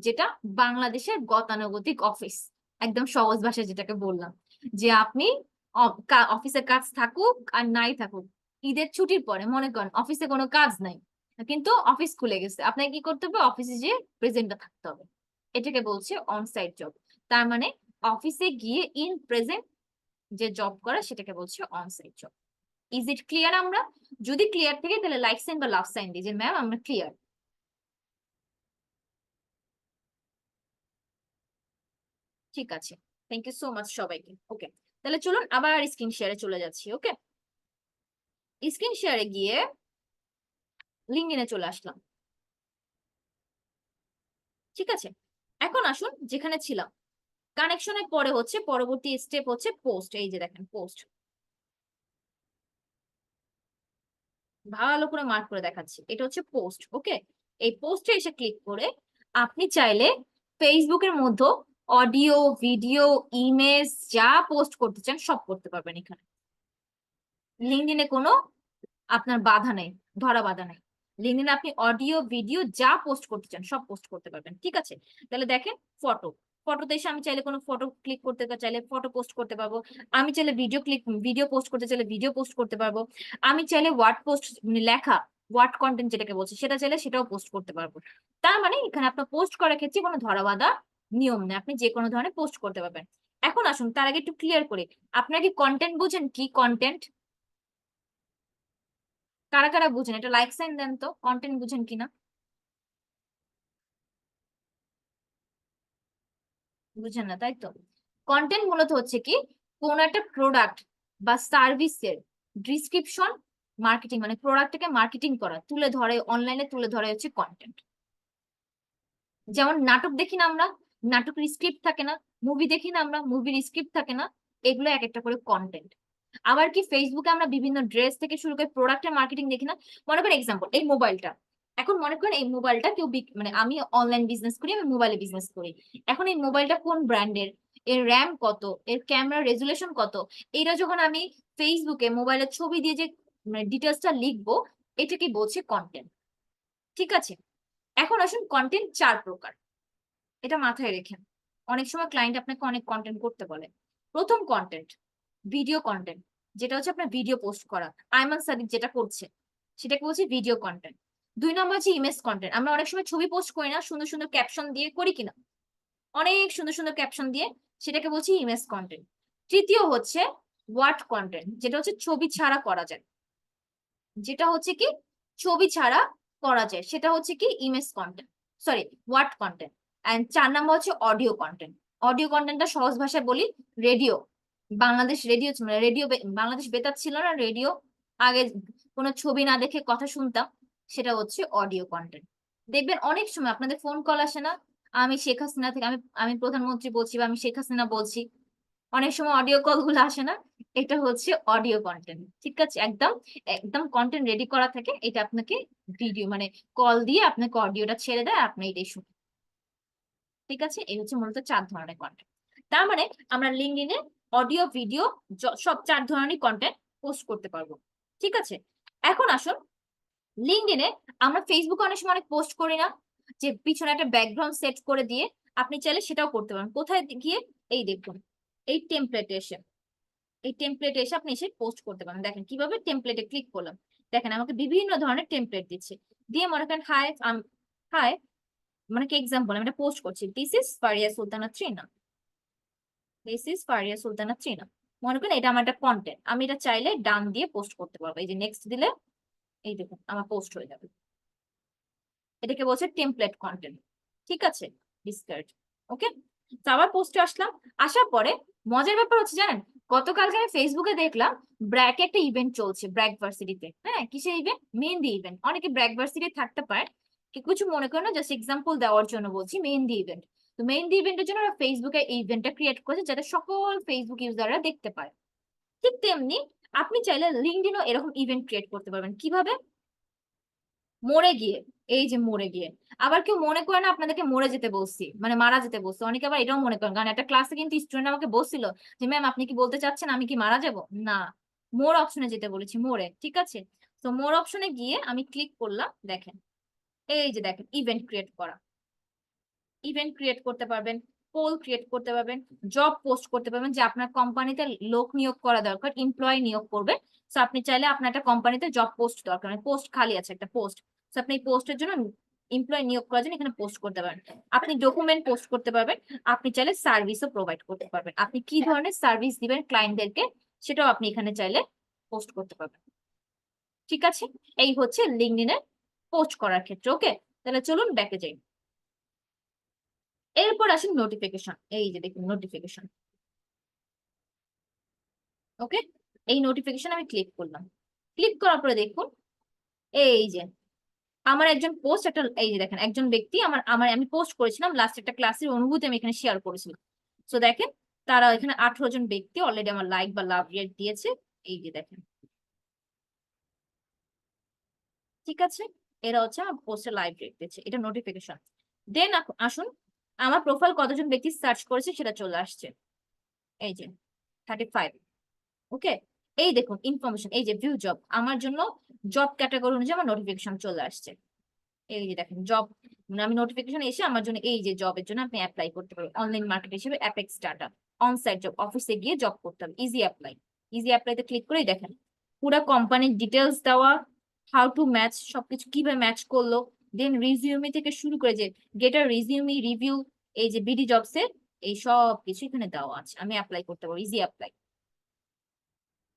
যেটা বাংলাদেশের গতানুগতিক অফিস, একদম সহজ ভাষায় যেটাকে বললাম, যে আপনি অফিসের কাজ থাকুক আর নাই থাকুক, ঈদের ছুটির পরে মনে করেন অফিসে কোনো কাজ নাই, কিন্তু অফিস খুলে গেছে, আপনাকে কি করতে হবে, অফিসে যে প্রেজেন্টটা থাকতে হবে, এটাকে বলছে অনসাইট জব। তার মানে অফিসে গিয়ে ইন প্রেজেন্ট যে জব করা সেটাকে বলছে onsite job. Is it clear? আমরা যদি ক্লিয়ার থেকে তাহলে লাইক সাইন বা লাভ সাইন দিই যে ম্যাম আমরা ক্লিয়ার। ঠিক আছে, থ্যাংক ইউ সো মাচ সবাইকে। ওকে, তাহলে চলুন আবার স্ক্রিন শেয়ারে চলে যাচ্ছি। ওকে, স্ক্রিন শেয়ারে গিয়ে লিঙ্কডইনে চলে আসলাম। ঠিক আছে, এখন আসুন যেখানে ছিলাম, কানেকশনের পরে হচ্ছে পরবর্তী স্টেপ হচ্ছে পোস্ট। এই যে দেখেন পোস্ট, ভালো করে মার্ক করে দেখাচ্ছি, এটা হচ্ছে পোস্ট। ওকে, এই পোস্টে এসে ক্লিক করে আপনি চাইলে ফেসবুকের মধ্যে অডিও, ভিডিও, ইমেজ যা পোস্ট করতে চান সব করতে পারবেন এখানে। লিঙ্কডইনে কোনো আপনার বাধা নেই, ধরা বাধা নেই। লিঙ্কডইনে আপনি অডিও, ভিডিও যা পোস্ট করতে চান সব পোস্ট করতে পারবেন। ঠিক আছে, তাহলে দেখেন ফটো, ফটোতে এসে আমি চাইলে কোনো ফটো ক্লিক করতে চাইলে ফটো পোস্ট করতে পারবো, আমি চাইলে ভিডিও পোস্ট করতে চাইলে ভিডিও পোস্ট করতে পারবো, আমি চাইলে ওয়ার্ড পোস্ট মানে লেখা, ওয়ার্ড কন্টেন্ট যেটাকে বলছে সেটা চাইলে সেটাও পোস্ট করতে পারবো। তার মানে এখানে আপনার পোস্ট করার ক্ষেত্রে কোনো ধরা বাধা নিয়ম নেই, আপনি যে কোনো ধরনের পোস্ট করতে পারবেন। এখন আসুন তার আগে একটু ক্লিয়ার করে, আপনারা কি কন্টেন্ট বুঝেন? কি কন্টেন্ট? কারা কারা বুঝেন এটা লাইক সাইন দেন তো, কন্টেন্ট বুঝেন কিনা। বুঝেন না তাই তো। কন্টেন্ট মূলত হচ্ছে কি, কোন একটা প্রোডাক্ট বা সার্ভিসের ডিসক্রিপশন, মার্কেটিং মানে প্রোডাক্টটাকে মার্কেটিং করা, তুলে ধরে অনলাইনে তুলে ধরে হচ্ছে কন্টেন্ট। যেমন নাটক দেখি না আমরা, নাটকের স্ক্রিপ্ট থাকে না, মুভি দেখি না আমরা, মুভির স্ক্রিপ্ট থাকে না, এগুলো এক একটা করে কন্টেন্ট। আবার কি ফেসবুকে আমরা বিভিন্ন ড্রেস থেকে শুরু করে প্রোডাক্টের মার্কেটিং দেখি না। মনে করেন এক্সাম্পল এই মোবাইলটা, এখন মনে করেন এই মোবাইলটা কেউ মানে আমি অনলাইন বিজনেস করি, আমি মোবাইলে বিজনেস করি, এখন এই মোবাইলটা কোন ব্র্যান্ডের, এর র্যাম কত, এর ক্যামেরা রেজুলেশন কত, এইটা যখন আমি ফেসবুকে মোবাইলের ছবি দিয়ে যে মানে ডিটেলসটা লিখবো, এটাকে বলছে কন্টেন্ট। ঠিক আছে, এখন আসুন কন্টেন্ট 4 প্রকার, এটা মাথায় রেখেন। অনেক সময় ক্লায়েন্ট আপনাকে অনেক কন্টেন্ট করতে বলে। প্রথম কন্টেন্ট ভিডিও কন্টেন্ট, যেটা হচ্ছে আপনার ভিডিও পোস্ট করা, আইমান সাদিক যেটা করছে সেটাকে বলছি ভিডিও কন্টেন্ট। 2 নম্বর হচ্ছে ইমেজ কন্টেন্ট, আমরা অনেক সময় ছবি পোস্ট করি না, সুন্দর সুন্দর ক্যাপশন দিয়ে করি কিনা, অনেক সুন্দর সুন্দর ক্যাপশন দিয়ে, সেটাকে বলছি ইমেজ কন্টেন্ট। তৃতীয় হচ্ছে ওয়ার্ড কন্টেন্ট, যেটা হচ্ছে ছবি ছাড়া করা যায়, যেটা হচ্ছে কি ছবি ছাড়া করা যায় সেটা হচ্ছে কি image content, sorry word content. And 4 নম্বর হচ্ছে অডিও কন্টেন্ট। অডিও কন্টেন্টটা সহজ ভাষায় বলি, রেডিও, বাংলাদেশ রেডিও মানে রেডিও, বাংলাদেশ বেতার ছিল না রেডিও, আগে কোনো ছবি না দেখে কথা শুনতাম, সেটা হচ্ছে অডিও কন্টেন্ট। দেখবেন অনেক সময় আপনাদের ফোন কল আসে না, আমি শেখ হাসিনা থেকে, আমি আমি প্রধানমন্ত্রী বলছি বা আমি শেখ হাসিনা বলছি, অনেক সময় অডিও কল গুলো আসে না, এটা হচ্ছে অডিও কন্টেন্ট। ঠিক আছে, একদম একদম কন্টেন্ট রেডি করা থাকে, এটা আপনাকে ভিডিও মানে কল দিয়ে আপনাকে অডিওটা ছেড়ে দেয়, আপনি এটাই শুনুন। ঠিক আছে, এই হচ্ছে মূলত 4 ধরনের কন্টেন্ট। তার মানে আমরা লিঙ্কডইনে অডিও, ভিডিও সব 4 ধরনের কন্টেন্ট পোস্ট করতে পারবো। ঠিক আছে, এখন আসুন লিঙ্কডইনে, আমরা ফেসবুকে অনেক সময় অনেক পোস্ট করি না, যে পিছনে একটা ব্যাকগ্রাউন্ড সেট করে দিয়ে, আপনি চাইলে সেটাও করতে পারেন। কোথায় গিয়ে, এই দেখুন এই টেমপ্লেটে এসে, এই টেমপ্লেটে এসে আপনি এসে পোস্ট করতে পারেন। দেখেন কিভাবে, টেমপ্লেটে ক্লিক করলাম, দেখেন আমাকে বিভিন্ন ধরনের টেমপ্লেট দিচ্ছে, দিয়ে মনে করেন হাই, হাই মানে কি এক্সাম্পল আমি এটা পোস্ট করছি, this is Faria Sultana Trina, this is Faria Sultana Trina, মনে করেন এটা আমার একটা কন্টেন্ট, আমি এটা চাইলে ডান দিয়ে পোস্ট করতে পারবো। এই যে নেক্সট দিলে এই দেখুন আমার পোস্ট হয়ে যাবে। এটাকে বলছে টেমপ্লেট কন্টেন্ট, ঠিক আছে, ডিসকার্ড। ওকে, তো আবার পোস্টে আসলাম, আসার পরে মজার ব্যাপার হচ্ছে জানেন, গতকালকে আমি ফেসবুকে দেখলাম ব্র্যাকে একটা ইভেন্ট চলছে ব্র্যাক ভার্সিটিতে। হ্যাঁ, কিসের ইভেন্ট? মেহেন্দি ইভেন্ট। অনেকে ব্র্যাক ভার্সিটি থাকতে পারে, কিছু মনে করে না, জাস্ট এক্সাম্পল দেওয়ার জন্য বলছি, মেহেন্দি ইভেন্ট। তো মেহেন্দি ইভেন্টের জন্য ওরা ফেসবুকে এই ইভেন্টটা ক্রিয়েট করেছে যাতে সকল ফেসবুক ইউজাররা দেখতে পায়। ঠিক তেমনি আপনি চাইলে লিঙ্কডইনও এরকম ইভেন্ট ক্রিয়েট করতে পারবেন। কিভাবে? মরে গিয়ে, এই যে মরে গিয়ে। আবার কেউ মনে করে না আপনাদেরকে মরে যেতে বলছি, মানে মারা যেতে বলছি, অনেকে আবার এটাও মনে করেন, কারণ একটা ক্লাসে কিন্তু স্টুডেন্ট আমাকে বলছিল যে ম্যাম আপনি কি বলতে চাচ্ছেন আমি কি মারা যাব? না, মোর অপশনে যেতে বলেছি, মোরে, ঠিক আছে। তো মোর অপশনে গিয়ে আমি ক্লিক করলাম, দেখেন এই যে দেখেন ইভেন্ট ক্রিয়েট করা। ইভেন্ট ক্রিয়েট করতে পারবেন, পোল ক্রিয়েট করতে পারবেন, জব পোস্ট করতে পারবেন, যে আপনার কোম্পানিতে লোক নিয়োগ করা দরকার, এমপ্লয়ি নিয়োগ করবে। তো আপনি চাইলে আপনার একটা কোম্পানিতে জব পোস্ট দরকার, মানে পোস্ট খালি আছে একটা পোস্ট, তো আপনি এই পোস্টের জন্য এমপ্লয়ি নিয়োগ করার জন্য এখানে পোস্ট করতে পারেন। আপনি ডকুমেন্ট পোস্ট করতে পারবেন, আপনি চাইলে সার্ভিসও প্রোভাইড করতে পারবেন। আপনি কি ধরনের সার্ভিস দিবেন ক্লায়েন্টদেরকে সেটাও আপনি এখানে চাইলে পোস্ট করতে পারবেন। ঠিক আছে, এই হচ্ছে লিঙ্কডইনে পোস্ট করার ক্ষেত্রে। ওকে, তাহলে চলুন ব্যাকে যাই। এরপর আসেন নোটিফিকেশন। এই যে দেখুন নোটিফিকেশন। ওকে, এই নোটিফিকেশন আমি ক্লিক করলাম। ক্লিক করার পরে দেখুন এই যে আমার একজন পোস্ট একটা, এই যে দেখেন একজন ব্যক্তি আমার আমার আমি পোস্ট করেছিলাম লাস্ট একটা ক্লাসের অনুভূতি আমি এখানে শেয়ার করেছিলাম। সো দেখেন তারা এখানে 18 জন ব্যক্তি অলরেডি আমার লাইক বা লাভ রেট দিয়েছে। এই যে দেখেন, ঠিক আছে, এরা হচ্ছে আমার পোস্টের লাইভ রেট দিয়েছে, এটা নোটিফিকেশন। দেন আসুন আমার প্রোফাইল কতজন ব্যক্তি সার্চ করেছে সেটা চলে আসছে, এই যে 35। ওকে, এই দেখুন ইনফরমেশন, এই যে ভিউ জব, আমার জন্য জব ক্যাটাগরি অনুযায়ী আমার নোটিফিকেশন চলে আসছে। এই যে দেখেন জব, মানে আমি নোটিফিকেশন এসে আমার জন্য এই যে জবের জন্য আপনি অ্যাপ্লাই করতে পারবেন অনলাইন মার্কেট হিসেবে অ্যাপেক্স স্টার্টআপ, অনসাইট জব, অফিসে গিয়ে জব করতে হবে, ইজি অ্যাপ্লাই। ইজি অ্যাপ্লাইতে ক্লিক করেই দেখেন পুরো কোম্পানির ডিটেলস দেওয়া, হাউ টু ম্যাচ, সবকিছু কিভাবে ম্যাচ করলো, দেন রিজিউমি থেকে শুরু করে যে গেটার রিজিউমি রিভিউ, এই যে বিডি জবসে, এই সব কিছু এখানে দেওয়া আছে, আমি অ্যাপ্লাই করতে পারবো ইজি অ্যাপ্লাই।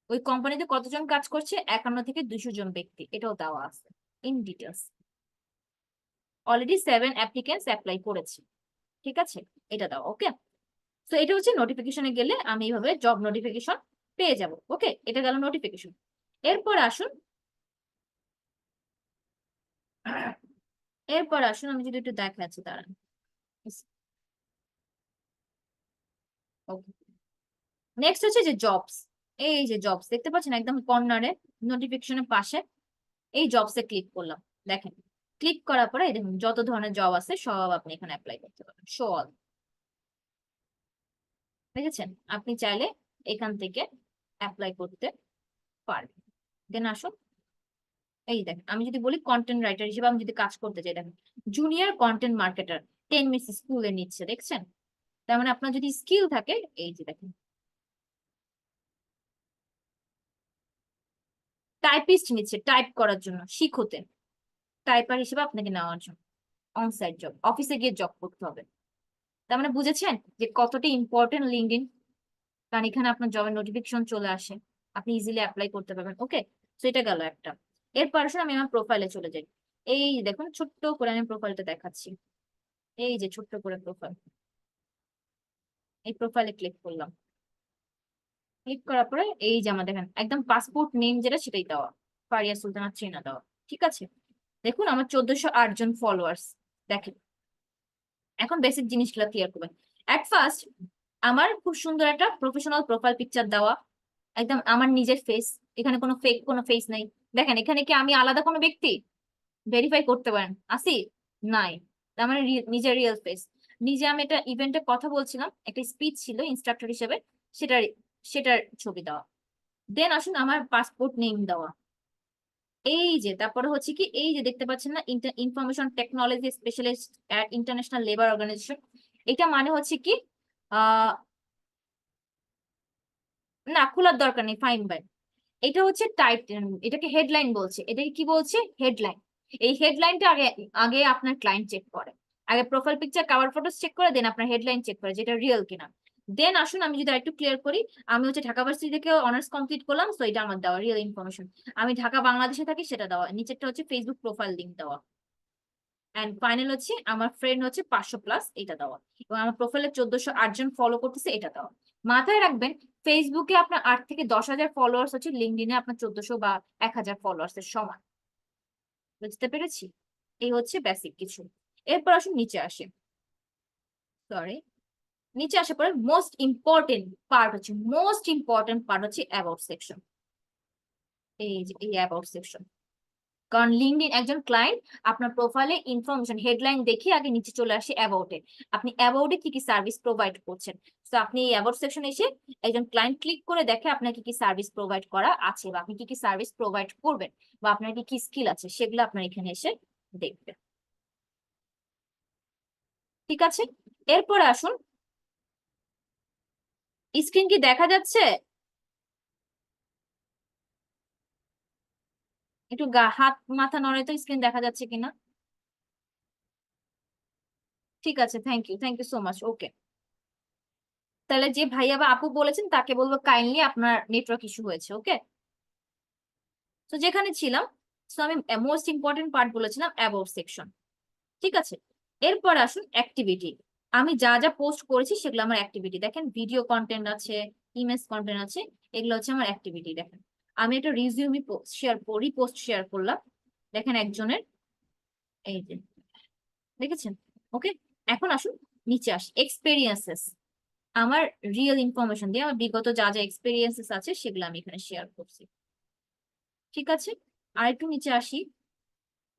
ওই কোম্পানিতে কতজন কাজ করছে, 51 থেকে 200 জন ব্যক্তি, এটাও দেওয়া আছে in details. Already 7 applicants apply করেছে, ঠিক আছে, এটা দাও। ওকে, তো এটা হচ্ছে নোটিফিকেশনে গেলে আমি এইভাবে জব নোটিফিকেশন পেয়ে যাব। ওকে, এটা গেল নোটিফিকেশন। এরপর আসুন, এরপর আসুন আমি যদি একটু দেখাচ্ছি দাঁড়ান। ওকে, নেক্সট হচ্ছে যে জবস। এই যে জবস দেখতে পাচ্ছেন একদম কর্নারে নোটিফিকেশনের পাশে, এই জবসে ক্লিক করলাম। দেখেন ক্লিক করার পরে এই দেখুন যত ধরনের জব আছে সব আপনি এখানে অ্যাপ্লাই করতে পারবেন, শো অল। দেখেছেন, আপনি চাইলে এখান থেকে অ্যাপ্লাই করতে পারবেন। দেন আসুন এই দেখেন, আমি যদি বলি কন্টেন্ট রাইটার হিসেবে আমি যদি কাজ করতে চাই, দেখেন জুনিয়র কন্টেন্ট মার্কেটার 10 মিনিটস স্কুলে নিচ্ছে, দেখছেন। তার মানে আপনার যদি স্কিল থাকে, এই যে দেখেন টাইপিস্ট নিচ্ছে টাইপ করার জন্য, শিখতে টাইপার হিসেবে আপনাকে নেওয়ার জন্য, অনসাইট জব, অফিসে গিয়ে জব করতে হবে। তার মানে বুঝেছেন যে কতটা ইম্পর্টেন্ট লিঙ্কডইন, কারণ এখানে আপনার জবের নোটিফিকেশন চলে আসে, আপনি ইজিলি অ্যাপ্লাই করতে পারবেন। ওকে, তো এটা গেল একটা। এরপর আসলে আমি আমার প্রোফাইলে চলে যাই। এই দেখুন ছোট্ট করে আমি প্রোফাইলটা দেখাচ্ছি, এই যে ছোট্ট করে প্রোফাইল, এই প্রোফাইলে ক্লিক করলাম। ক্লিক করার পরে এই যে আমার দেখেন একদম পাসপোর্ট নেম যেটা সেটাই দেওয়া, ফারিয়া সুলতানা চেনা দেওয়া, ঠিক আছে। দেখুন আমার 1408 জন ফলোয়ার্স। দেখেন এখন বেসিক জিনিসগুলো ক্লিয়ার করবেন। এট ফার্স্ট আমার খুব সুন্দর একটা প্রফেশনাল প্রোফাইল পিকচার দেওয়া, একদম আমার নিজের ফেস, এখানে কোনো ফেক কোনো ফেস নাই। দেখেন এখানে কি আমি আলাদা কোনো ব্যক্তি? ভেরিফাই করতে পারেন আসি? নাই, তার মানে নিজের রিয়েল ফেস। নিজে আমি একটা ইভেন্টে কথা বলছিলাম, একটা স্পিচ ছিল ইনস্ট্রাক্টর হিসেবে, সেটার সেটার ছবি দেওয়া। দেন আসুন আমার পাসপোর্ট নেম দেওয়া। এই যে তারপরে হচ্ছে কি, এই যে দেখতে পাচ্ছেন না, information technology specialist at international labour organisation, এটা মানে হচ্ছে কি আহ না খোলার দরকার নেই, ফাইন বাই। এটা হচ্ছে টাইপ, এটাকে হেডলাইন বলছে, এটাকে কি বলছে, হেডলাইন। এই হেডলাইনটা আগে আগে আপনার ক্লায়েন্ট চেক করে, আগে profile picture cover photo check করে, দেন আপনার হেডলাইন চেক করে যেটা রিয়েল কিনা। দেন আসুন আমি যদি আরেকটু ক্লিয়ার করি, আমি হচ্ছে ঢাকা ভার্সিটি থেকে অনার্স কমপ্লিট করলাম, সো এটা আমার দেওয়া রিয়েল ইনফরমেশন। আমি ঢাকা বাংলাদেশে থাকি সেটা দেওয়া, নিচেরটা হচ্ছে ফেসবুক প্রোফাইল লিংক দেওয়া, এন্ড ফাইনাল হচ্ছে আমার ফ্রেন্ড হচ্ছে 500+ এটা দেওয়া, এবং আমার প্রোফাইলে 1408 জন ফলো করতেছে এটা দেওয়া। মাথায় রাখবেন, ফেসবুকে আপনার 8 থেকে 10,000 ফলোয়ার্স হচ্ছে, লিঙ্কডইনে আপনার 1400 বা 1000 ফলোয়ার্স এর সমান। বুঝতে পেরেছি? এই হচ্ছে বেসিক কিছু। এরপর আসুন নিচে আসে, সরি, নিচে আসার পরে মোস্ট ইম্পর্টেন্ট পার্ট হচ্ছে অ্যাবাউট সেকশন। এই যে এই অ্যাবাউট সেকশন, কারণ লিঙ্কডইন একজন ক্লায়েন্ট আপনার প্রোফাইলে ইনফরমেশন হেডলাইন দেখে আগে নিচে চলে আসে অ্যাবাউটে, আপনি অ্যাবাউটে কি কি সার্ভিস প্রোভাইড করছেন। তো আপনি এই অ্যাবাউট সেকশন এসে একজন ক্লায়েন্ট ক্লিক করে দেখে আপনার কি কি সার্ভিস প্রোভাইড করা আছে, বা আপনি কি কি সার্ভিস প্রোভাইড করবেন, বা আপনার কি কি স্কিল আছে, সেগুলো আপনার এখানে এসে দেখবে। ঠিক আছে, এরপরে আসুন, স্ক্রিন কি দেখা যাচ্ছে? একটু হাত মাথা নড়ে তো স্ক্রিন দেখা যাচ্ছে কিনা। ঠিক আছে, থ্যাংক ইউ সো মাচ। ওকে, তাহলে যে ভাইয়া বা আপু বলেছেন তাকে বলবো কাইন্ডলি আপনার নেটওয়ার্ক ইস্যু হয়েছে। ওকে, তো যেখানে ছিলাম, তো আমি মোস্ট ইম্পর্টেন্ট পার্ট বলেছিলাম অ্যাবাউট সেকশন। ঠিক আছে, এরপর আসুন অ্যাক্টিভিটি। আমি যা যা পোস্ট করেছি সেগুলো আমার অ্যাক্টিভিটি, দেখেন ভিডিও কন্টেন্ট আছে, ইমেজ কন্টেন্ট আছে, এগুলো হচ্ছে আমার অ্যাক্টিভিটি। দেখেন আমি একটা রিজিউমি শেয়ার করি, পোস্ট শেয়ার করলাম, দেখেন একজনের, এই যে দেখেছেন। ওকে, এখন আসুন নিচে আসি, এক্সপেরিয়েন্সেস। আমার রিয়েল ইনফরমেশন দিয়ে আমার বিগত যা যা এক্সপেরিয়েন্সেস আছে সেগুলো আমি এখানে শেয়ার করছি। ঠিক আছে, আর একটু নিচে আসি,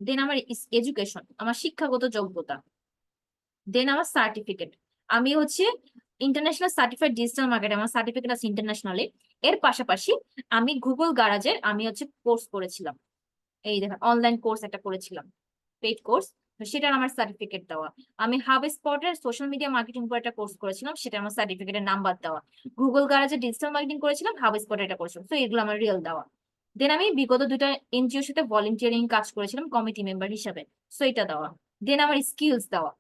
দেন আমার এডুকেশন, আমার শিক্ষাগত যোগ্যতা, দেন আমার সার্টিফিকেট। আমি হচ্ছে ইন্টারন্যাশনাল সার্টিফাইড ডিজিটাল মার্কেট, আমার সার্টিফিকেট আছে ইন্টারন্যাশনালি। এর পাশাপাশি আমি গুগল গারাজের আমি হচ্ছে কোর্স করেছিলাম, এই দেখেন অনলাইন কোর্স একটা করেছিলাম, পেইড কোর্স, সেটার আমার সার্টিফিকেট দেওয়া। আমি হাব স্পটের সোশ্যাল মিডিয়া মার্কেটিং উপর একটা কোর্স করেছিলাম, সেটা আমার সার্টিফিকেটের নাম্বার দেওয়া। গুগল গারাজে ডিজিটাল মার্কেটিং করেছিলাম, হাব স্পটে এটা করেছিলাম, তো এগুলো আমার রিয়েল দেওয়া। দেন আমি বিগত 2টা এনজিওর সাথে ভলেন্টিয়ারিং কাজ করেছিলাম কমিটি মেম্বার হিসাবে, সো এটা দেওয়া। দেন আমার স্কিলস দেওয়া।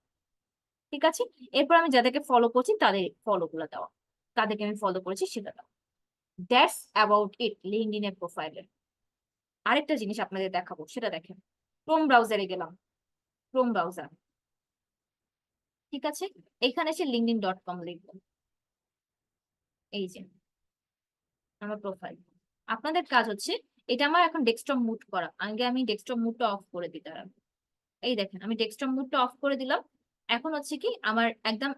ঠিক আছে, এরপর আমি যাদেরকে ফলো করছি তাদের ফলো গুলো দেওয়া, তাদেরকে আমি ফলো করেছি সেটা দেওয়া। দ্যাটস অ্যাবাউট ইট লিঙ্কডইন এর প্রোফাইলের। আরেকটা জিনিস আপনাদের দেখাবো, সেটা দেখেন, ক্রোম ব্রাউজারে গেলাম, ক্রোম ব্রাউজার। ঠিক আছে, এখানে এসে linkedin.com লিখবো, এই যে আমার প্রোফাইল। আপনাদের কাজ হচ্ছে, এটা আমার এখন ডেস্কটপ মুড করা, আগে আমি ডেস্কটপ মুডটা অফ করে দিই তারা। এই দেখেন আমি ডেস্কটপ মুডটা অফ করে দিলাম, এখন হচ্ছে কি আমার একদম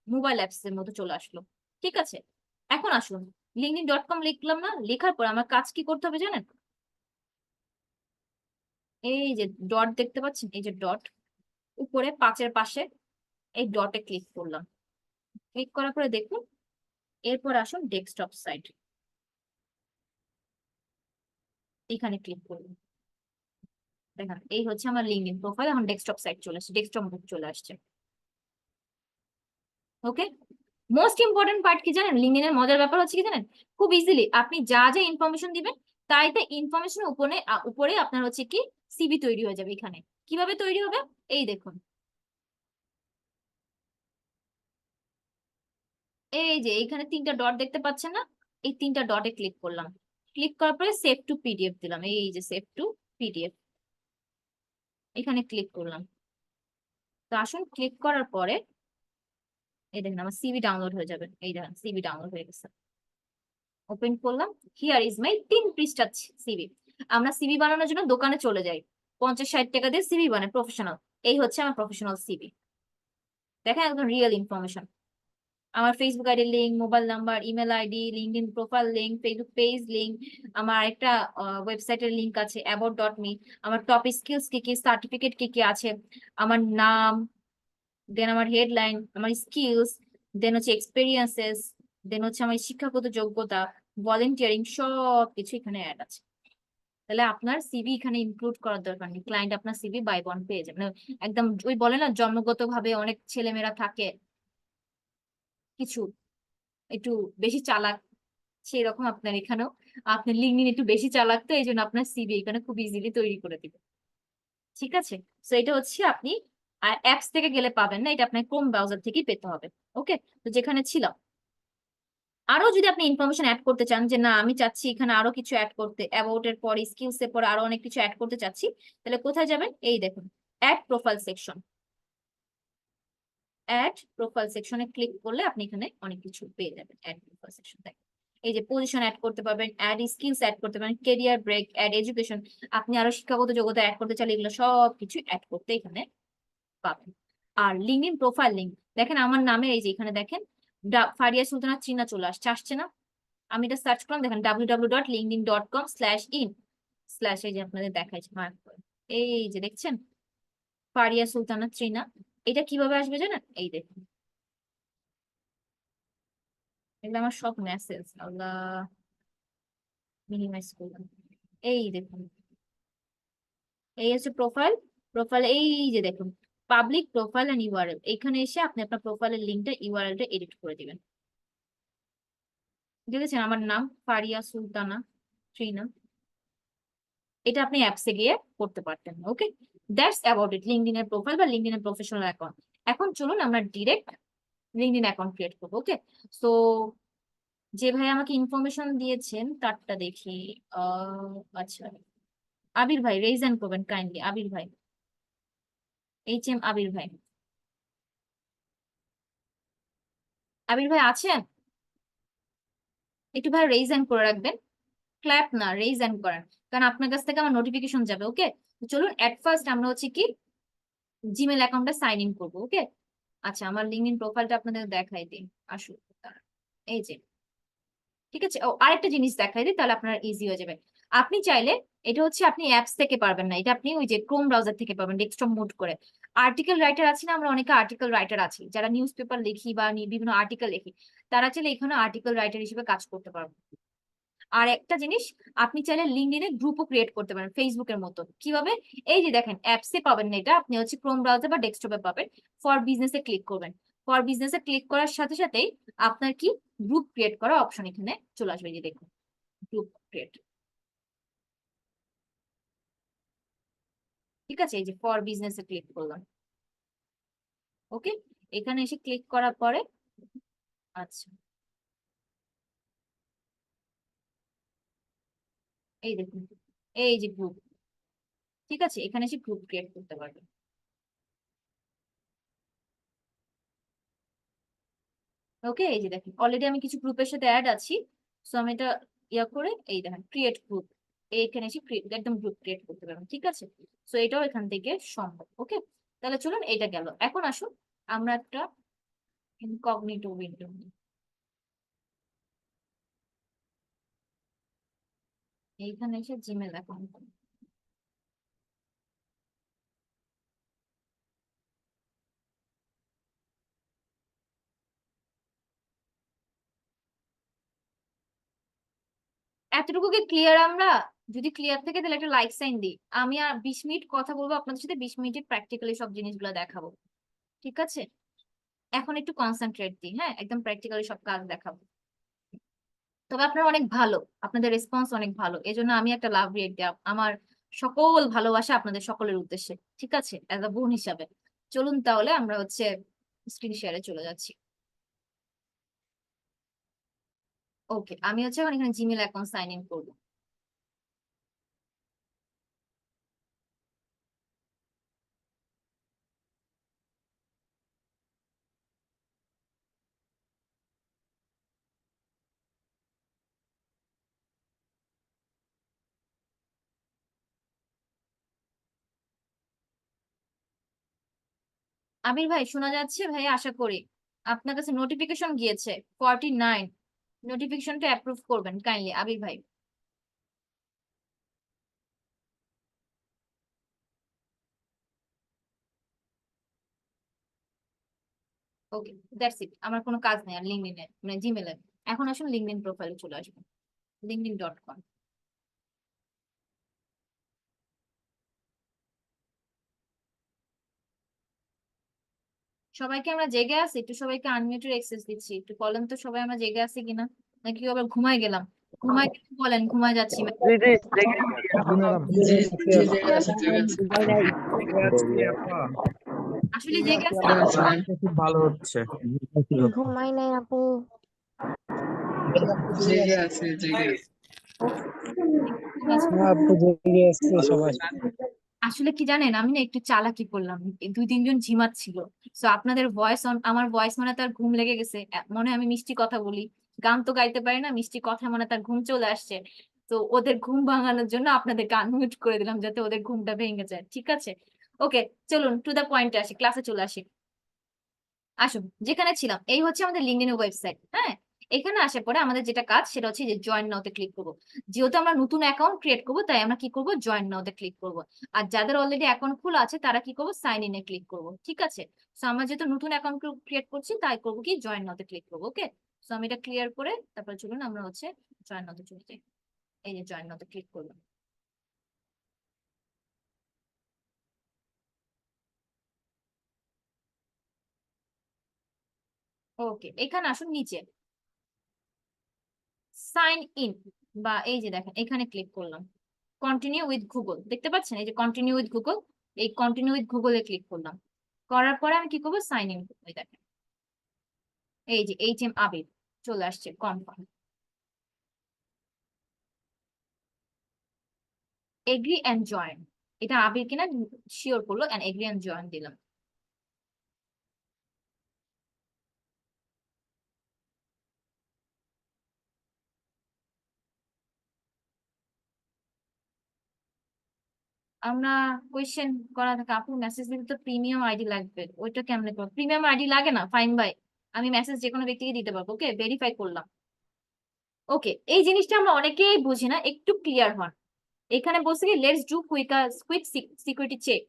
মোবাইল অ্যাপস এর মতো চলে আসলো। ঠিক আছে, এখন আসুন linkedin.com লিখলাম না, লেখার পর আমার কাজ কি করতে হবে জানেন? এই যে ডট দেখতে পাচ্ছেন, এই যে ডট উপরে 5-এর পাশে, এই ডটে ক্লিক করলাম। ক্লিক করার পরে দেখুন, এরপর আসুন ডেস্কটপ সাইট, এখানে ক্লিক করুন। দেখেন এই হচ্ছে আমার লিঙ্কডইন প্রোফাইল, এখন ডেস্কটপ সাইট চলে আসছে, ডেস্কটপ মুড চলে আসছে। ওকে, মোস্ট ইম্পর্টেন্ট পার্ট কি জানেন? লিঙ্কডইনের মজার ব্যাপার হচ্ছে কি জানেন, খুব ইজিলি আপনি যা যা ইনফরমেশন দিবেন তাই তাই ইনফরমেশনের উপরে উপরে আপনার হচ্ছে কি সিভি তৈরি হয়ে যাবে। এখানে কিভাবে তৈরি হবে, এই দেখুন, এই যে এইখানে 3টা ডট দেখতে পাচ্ছেন না, এই 3টা ডটে ক্লিক করলাম, ক্লিক করার পরে সেভ টু পিডিএফ দিলাম, এই যে সেভ টু পিডিএফ, এখানে ক্লিক করলাম। তো আসুন ক্লিক করার পরে এই দেখেন আমার সিভি ডাউনলোড হয়ে যাবে, এই দেখেন সিভি ডাউনলোড হয়ে গেছে। ওপেন করলাম, হিয়ার ইজ মাই 3 পৃষ্ঠা সিভি। আমরা সিভি বানানোর জন্য দোকানে চলে যাই, 50-60 টাকা দিয়ে সিভি বানাই প্রফেশনাল। এই হচ্ছে আমার প্রফেশনাল সিভি, দেখেন একদম রিয়েল ইনফরমেশন। আমার Facebook ID link, mobile number, email ID, LinkedIn profile link, Facebook page link, আমার একটা ওয়েবসাইটের লিঙ্ক আছে about.me, আমার টপ স্কিলস কি কি, সার্টিফিকেট কি কি আছে, আমার নাম, দেন আমার হেডলাইন, আমার স্কিলস, দেন হচ্ছে এক্সপেরিয়েন্সেস, দেন হচ্ছে আমার শিক্ষাগত যোগ্যতা, ভলেন্টিয়ারিং, সব কিছু এখানে অ্যাড আছে। তাহলে আপনার সিভি এখানে ইনক্লুড করার দরকার নেই, ক্লায়েন্ট আপনার সিভি বাই ওয়ান পেয়ে যাবে। মানে একদম ওই বলে না জন্মগত ভাবে অনেক ছেলেমেয়েরা থাকে কিছু একটু বেশি চালাক, সেই রকম আপনার এখানেও আপনার লিঙ্কডইন একটু বেশি চালাক, তো এই জন্য আপনার সিভি এখানে খুব ইজিলি তৈরি করে দিবে। ঠিক আছে, তো এটা হচ্ছে আপনি অ্যাপস থেকে গেলে পাবেন না, এটা আপনার ক্রোম ব্রাউজার থেকেই পেতে হবে। ওকে, তো যেখানে ছিলাম, আরো যদি আপনি ইনফরমেশন অ্যাড করতে চান যে না আমি চাচ্ছি এখানে আরো কিছু অ্যাড করতে, অ্যাবাউট এর পরে স্কিলস এর পরে আরো অনেক কিছু অ্যাড করতে চাচ্ছি, তাহলে কোথায় যাবেন? এই দেখুন add profile section. Add profile সেকশনে ক্লিক করলে আপনি এখানে অনেক কিছু পেয়ে যাবেন। অ্যাড প্রোফাইল সেকশন থেকে এই যে পজিশন অ্যাড করতে পারবেন, অ্যাড স্কিলস অ্যাড করতে পারেন, কেরিয়ার ব্রেক, অ্যাড এডুকেশন, আপনি আরো শিক্ষাগত যোগ্যতা অ্যাড করতে চাইলে এগুলো সব কিছু অ্যাড করতে এখানে পাবেন। আর লিঙ্কডইন প্রোফাইল লিংক দেখেন আমার নামের এই যে এখানে দেখেন ফারিয়া সুলতানা চিহ্ন চলে আসছে না? আমি এটা সার্চ করলাম, দেখেন www.linkedin.com/in স্ল্যাশ, এই যে আপনাদের দেখাইছে মার্ক করে, এই যে দেখছেন ফারিয়া সুলতানা ত্রিনা। এটা কিভাবে আসবে জানেন? এই দেখুন এগুলো আমার সব মেসেজ, আল্লাহ মিনিমাইজ করলাম। এই দেখুন এই হচ্ছে প্রোফাইল। প্রোফাইল এই যে দেখুন পাবলিক প্রোফাইল এন্ড ইউআরএল, এখানে এসে আপনি আপনার প্রোফাইলের লিঙ্কটা ইউআরএলটা এডিট করে দিবেন। দেখেছেন আমার নাম ফারিয়া সুলতানা ত্রিনা, এটা আপনি অ্যাপসে গিয়ে করতে পারতেন। ওকে, দ্যাটস অ্যাবাউট ইট লিঙ্কডইন এর প্রোফাইল বা লিঙ্কডইন এর প্রফেশনাল অ্যাকাউন্ট। এখন চলুন আমরা ডিরেক্ট লিঙ্কডইন অ্যাকাউন্ট ক্রিয়েট করবো। ওকে, সো যে ভাই আমাকে ইনফরমেশন দিয়েছেন তারটা দেখি। আচ্ছা, আবির ভাই রেজ হ্যান্ড করবেন কাইন্ডলি। আবির ভাই, HM আবির ভাই, আবির ভাই আছেন? একটু ভাই রেজ হ্যান্ড করে রাখবেন, ক্ল্যাপ না রেজ হ্যান্ড করেন, কারণ আপনার কাছ থেকে আমার নোটিফিকেশন যাবে। ওকে, চলুন এট ফার্স্ট আমরা হচ্ছে কি জিমেল অ্যাকাউন্টে সাইন ইন করবো। ওকে, আচ্ছা আমার লিঙ্কডইন প্রোফাইলটা আপনাদের দেখাই দিই, আসুন। এই যে ঠিক আছে, ও আরেকটা জিনিস দেখাই দিই তাহলে আপনার ইজি হয়ে যাবে। আপনি চাইলে এটা হচ্ছে আপনি অ্যাপস থেকে পারবেন না, এটা আপনি ওই যে ক্রোম ব্রাউজার থেকে পাবেন ডেস্কটপ মোড করে। আর্টিকেল রাইটার আছি না আমরা, অনেকে আর্টিকেল রাইটার আছি যারা নিউজ পেপার লিখি বা বিভিন্ন আর্টিকেল লিখি, তারা চাইলে এখানে আর্টিকেল রাইটার হিসেবে কাজ করতে পারবেন। আর একটা জিনিস, আপনি চাইলে লিঙ্কডইনে গ্রুপও ক্রিয়েট করতে পারেন ফেসবুকের মতো। কিভাবে? এই যে দেখেন অ্যাপসে পাবেন না এটা, আপনি হচ্ছে ক্রোম ব্রাউজার বা ডেস্কটপে পাবেন। ফর বিজনেসে ক্লিক করবেন, ফর বিজনেসে ক্লিক করার সাথে সাথেই আপনার কি গ্রুপ ক্রিয়েট করা অপশন এখানে চলে আসবে। এই যে দেখুন গ্রুপ ক্রিয়েট, ঠিক আছে, এই যে ফর বিজনেসে ক্লিক করলাম। ওকে, এখানে এসে ক্লিক করার পরে আচ্ছা এই দেখুন এই যে গ্রুপ, ঠিক আছে, এখানে এসে গ্রুপ ক্রিয়েট করতে পারবেন। ওকে, এই যে দেখেন অলরেডি আমি কিছু গ্রুপের সাথে অ্যাড আছি, সো আমি এটা ইয়া করে এই দেখেন ক্রিয়েট গ্রুপ, এইখানে এসে একদম গ্রুপ ক্রিয়েট করতে পারবেন। ঠিক আছে, সো এটাও এখান থেকে সম্ভব। ওকে, তাহলে চলুন এটা গেল। এখন আসুন আমরা একটা ইনকগনিটো উইন্ডো, এইখানে এসে জিমেল অ্যাকাউন্ট, এতটুকু কি ক্লিয়ার? আমরা যদি ক্লিয়ার থাকে তাহলে একটা লাইক সাইন দিই। আমি আর 20 মিনিট কথা বলবো আপনাদের সাথে, 20 মিনিটে প্র্যাকটিক্যালি সব জিনিসগুলো দেখাবো। ঠিক আছে, এখন একটু কনসেন্ট্রেট দিই, হ্যাঁ একদম প্র্যাকটিক্যালি সব কাজ দেখাবো। তবে আপনারা অনেক ভালো, আপনাদের রেসপন্স অনেক ভালো, এজন্য আমি একটা লাভ রিয়েক্ট দেব। আমার সকল ভালোবাসা আপনাদের সকলের উদ্দেশ্যে, ঠিক আছে, অ্যাজ আ বোন হিসাবে। চলুন তাহলে আমরা হচ্ছে স্ক্রিন শেয়ারে চলে যাচ্ছি। ওকে, আমি হচ্ছে এখন এখানে জিমেল অ্যাকাউন্ট সাইন ইন করবো। আবির ভাই শোনা যাচ্ছে ভাই? আশা করি আপনার কাছে নোটিফিকেশন গিয়েছে 49, নোটিফিকেশনটা অ্যাপ্রুভ করবেন কাইন্ডলি আবির ভাই। ওকে, দ্যাটস ইট, আমার কোনো কাজ নেই আর লিঙ্কডইনে মানে জিমেলে। এখন আসুন লিঙ্কডইন প্রোফাইলে চলে আসবেন, linkedin.com। সবাইকে আমরা জেগে আছি, একটু সবাইকে আনমিউটের অ্যাক্সেস দিচ্ছি, একটু বলেন তো সবাই আমরা জেগে আছি কিনা, নাকি আবার ঘুমায় গেলাম? ঘুমায় গেলে বলেন ঘুমায় যাচ্ছি। জি জি দেখে জি ম্যাডাম। আসলে জেগে আছি। খুব ভালো হচ্ছে। ঘুমাই নাই আপু। জেগে আছে জেগে আছে। ঠিক আছে। আপু জেগে আছে সবাই। আসলে কি জানেন, আমি না একটু চালাকি করলাম, এই 2-3 জন ঝিমাচ্ছিল। সো আপনাদের ভয়েস আমার ভয়েস মানে তার ঘুম লেগে গেছে, মনে হয় আমি মিষ্টি কথা বলি, গান তো গাইতে পারি না, মিষ্টি কথা মানে তার ঘুম চলে আসছে। তো ওদের ঘুম ভাঙানোর জন্য আপনাদের গান মিউট করে দিলাম, যাতে ওদের ঘুমটা ভেঙে যায়। ঠিক আছে, ওকে, চলুন টু দা পয়েন্টে আসি, ক্লাসে চলে আসি। আসুন, যেখানে ছিলাম, এই হচ্ছে আমাদের লিঙ্কডইন ওয়েবসাইট। হ্যাঁ, এখানে আসার পরে আমাদের যেটা কাজ সেটা হচ্ছে যে জয়েন নাও তে ক্লিক করবো। যেহেতু আমরা নতুন অ্যাকাউন্ট ক্রিয়েট করবো, তাই আমরা কি করবো, জয়েন নাও তে ক্লিক করবো। আর যাদের অলরেডি অ্যাকাউন্ট খোলা আছে তারা কি করবো, সাইন ইন এ ক্লিক করবো। ঠিক আছে, তো আমরা যেহেতু নতুন অ্যাকাউন্ট ক্রিয়েট করছি, তাই করবো কি, জয়েন নাও তে ক্লিক করবো। ওকে, তো আমি এটা ক্লিয়ার করে তারপর চলুন আমরা হচ্ছে জয়েন নাও তে চলে যাই। এই যে জয়েন নাও তে ক্লিক করলাম। ওকে, এখানে আসুন নিচে সাইন ইন, বা এই যে দেখেন এখানে ক্লিক করলাম, কন্টিনিউ উইথ গুগল, দেখতে পাচ্ছেন এই যে কন্টিনিউ উইথ গুগল, এই কন্টিনিউ উইথ গুগলে ক্লিক করলাম। করার পরে আমি কি করবো, সাইন ইন করবো। এই দেখেন এই যে HM আবির চলে আসছে, কনফার্ম, এগ্রি এন্ড জয়েন। এটা আবির কিনা শিওর করলো, এন্ড এগ্রি এন্ড জয়েন দিলাম। আমরা কোয়েশ্চেন করা থাকে, আপু মেসেজ দিতে তো প্রিমিয়াম আইডি লাগবে, ওইটা কেমনে করবো? প্রিমিয়াম আইডি লাগে না, ফাইন ভাই, আমি মেসেজ যে কোনো ব্যক্তিকে দিতে পারবো। ওকে, ভেরিফাই করলাম। ওকে, এই জিনিসটা আমরা অনেকেই বুঝি না, একটু ক্লিয়ার হন। এখানে বলছে কি, let's do quick security check.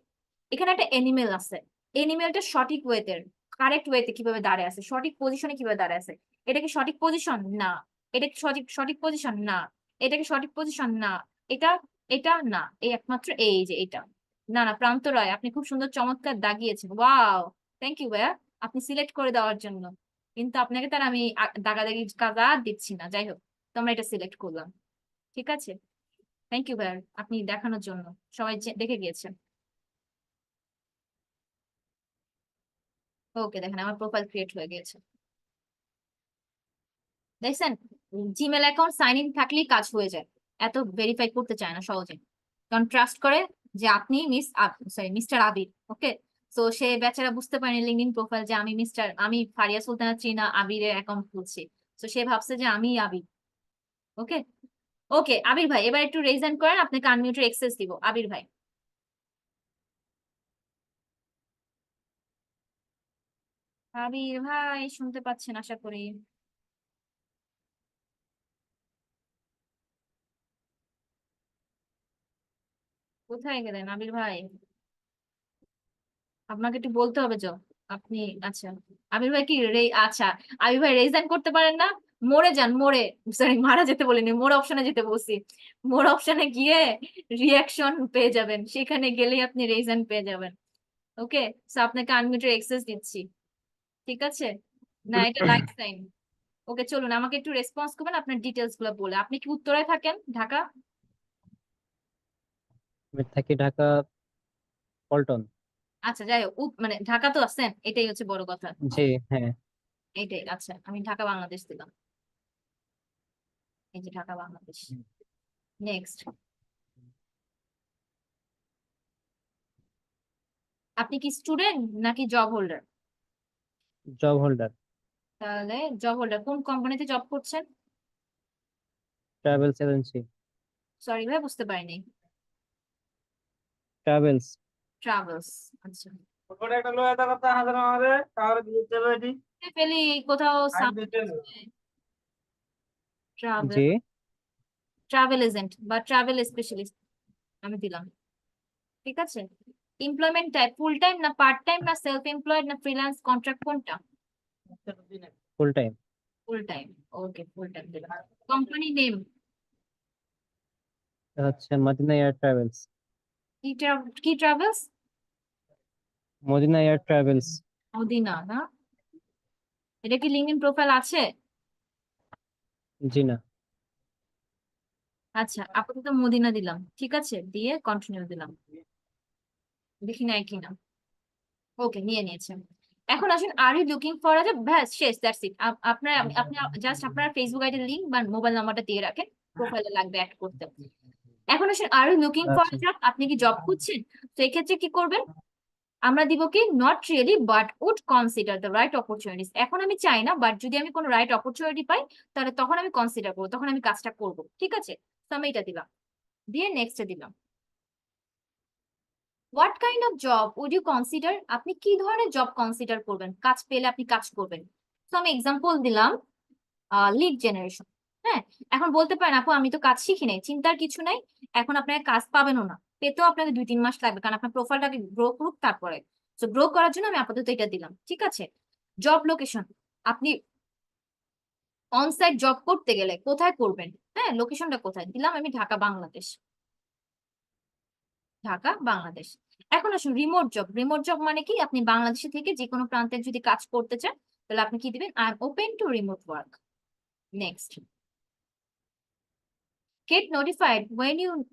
এখানে একটা এনিমেল আছে, এনিমেলটা সঠিক ওয়েতে, কারেক্ট ওয়েতে কিভাবে দাঁড়ায় আছে, সঠিক পজিশনে কিভাবে দাঁড়ায় আছে। এটা কি সঠিক পজিশন? না। এটা কি সঠিক সঠিক পজিশন? না। এটা কি সঠিক পজিশন? না। এটা, এটা না, এই একমাত্র এই যে এটা। না না, প্রান্ত রায়, আপনি খুব সুন্দর চমৎকার দাগিয়েছেন, ওয়াও, থ্যাংক ইউ ভাইয়া, আপনি সিলেক্ট করে দেওয়ার জন্য। কিন্তু আপনাকে তার আমি দাগাদাগি কাজ আর দিচ্ছি না, যাই হোক, তো আমরা এটা সিলেক্ট করলাম। ঠিক আছে, থ্যাংক ইউ ভাইয়া, আপনি দেখানোর জন্য, সবাই দেখে গিয়েছেন। ওকে, দেখেন আমার প্রোফাইল ক্রিয়েট হয়ে গিয়েছে, দেখছেন? জিমেল অ্যাকাউন্ট সাইন ইন থাকলেই কাজ হয়ে যায়, এত ভেরিফাই করতে চায় না সহজে, কারণ ট্রাস্ট করে যে আপনি মিস্টার আবির। ওকে, তো সে বেচারা বুঝতে পারেনি লিঙ্কডইন প্রোফাইল যে আমি ফারিয়া সুলতানা চিনা আবিরের অ্যাকাউন্ট খুলছি, তো সে ভাবছে যে আমি আবির। ওকে, ওকে আবির ভাই, এবার একটু রেজ হ্যান্ড করেন, আপনাকে আনমিউটের এক্সেস দিব, আবির ভাই। আবির ভাই শুনতে পাচ্ছেন আশা করি। কোথায় গেলেন আবির ভাই? আপনাকে একটু বলতে হবে যে আপনি, আচ্ছা, আবির ভাই কি আচ্ছা, আবির ভাই রেজাইন করতে পারেন না? মরে যান, মরে, সরি মারা যেতে বলিনি, মোর অপশনে যেতে বলছি। মোর অপশনে গিয়ে রিয়াকশন পেয়ে যাবেন, সেখানে গেলেই আপনি রেজাইন পেয়ে যাবেন। ওকে, সো আপনাকে আনমিউটের এক্সেস দিচ্ছি। ঠিক আছে, না এটা লাইক সাইন। ওকে, চলুন আমাকে একটু রেসপন্স করবেন আপনার ডিটেলস গুলো বলে। আপনি কি উত্তরায় থাকেন, ঢাকা? আমি থাকি ঢাকা পল্টন। আচ্ছা, যাই হোক, মানে ঢাকা তো আছেন, এটাই হচ্ছে বড় কথা। জি হ্যাঁ। এইটাই, আচ্ছা আমি ঢাকা বাংলাদেশ দিলাম, এই যে ঢাকা বাংলাদেশ। নেক্সট, আপনি কি স্টুডেন্ট নাকি জব হোল্ডার? Job holder. তাহলে জব হোল্ডার, কোন কোম্পানিতে জব করছেন? Travels agency. সরি ভাই, বুঝতে পারিনি। ট্রাভেলস। ট্রাভেলস, আচ্ছা। ওপরে একটা লয়ে দাও কথা হাজার আমারে তাহলে দিয়ে দেবে এটি ফেলি কোথাও আইন দিতে ট্রাভেল, জি। ট্রাভেল এজেন্ট বা ট্রাভেল স্পেশালিস্ট আমি দিলাম। ঠিক আছে, এমপ্লয়মেন্ট টাইপ ফুল টাইম না পার্ট টাইম না সেলফ এমপ্লয়েড না ফ্রিল্যান্স কন্ট্রাক্ট, কোনটা? Full time. Full time, okay full time দিলাম। Company name? হচ্ছে মদিনা এয়ার ট্রাভেলস। কি travels? Madina air travels. Madina না? এটা কি লিঙ্কডইন প্রোফাইল আছে? জি না। আচ্ছা, আপাতত মদিনা দিলাম, ঠিক আছে, দিয়ে কন্টিনিউ দিলাম, দেখি নাই কিনা। ওকে, নিয়ে নিয়েছে। এখন আসুন are you looking for a job, ব্যাস শেষ, দ্যাটস ইট। আপনার আপনি জাস্ট আপনার ফেসবুক আইডি লিংক বা মোবাইল নাম্বারটা দিয়ে রাখেন, প্রোফাইলে লাগবে অ্যাড করতে। এখন আসুন আর ইউ লুকিং ফর আচ্ছা জব, আপনি কি জব খুঁজছেন? তো এক্ষেত্রে কি করবেন, আমরা দিব কি not really but would consider the right opportunities. এখন আমি চাই না, বাট যদি আমি কোনো রাইট অপরচুনিটি পাই তাহলে তখন আমি কনসিডার করবো, তখন আমি কাজটা করব, ঠিক আছে? তো আমি এটা দিলাম, দিয়ে নেক্সটে দিলাম। What kind of job would you consider, আপনি কি ধরনের জব কনসিডার করবেন, কাজ পেলে আপনি কাজ করবেন। তো আমি এক্সাম্পল দিলাম লিড জেনারেশন। হ্যাঁ, এখন বলতে পারেন আপু আমি তো কাজ শিখি নাই, চিন্তার কিছু নাই, এখন আপনাকে কাজ পাবেনও না, পেতেও আপনাকে 2-3 মাস লাগবে, কারণ আপনার প্রোফাইলটাকে গ্রো করুক তারপরে। তো গ্রো করার জন্য আমি আপাতত এটা দিলাম, ঠিক আছে? জব লোকেশন, আপনি অনসাইট জব করতে গেলে কোথায় করবেন, হ্যাঁ লোকেশনটা কোথায় দিলাম আমি, ঢাকা বাংলাদেশ, ঢাকা বাংলাদেশ। এখন আসুন রিমোট জব, রিমোট জব মানে কি, আপনি বাংলাদেশে থেকে যে কোনো প্রান্তে যদি কাজ করতে চান তাহলে আপনি কি দিবেন, I am open to remote work. Next, get notified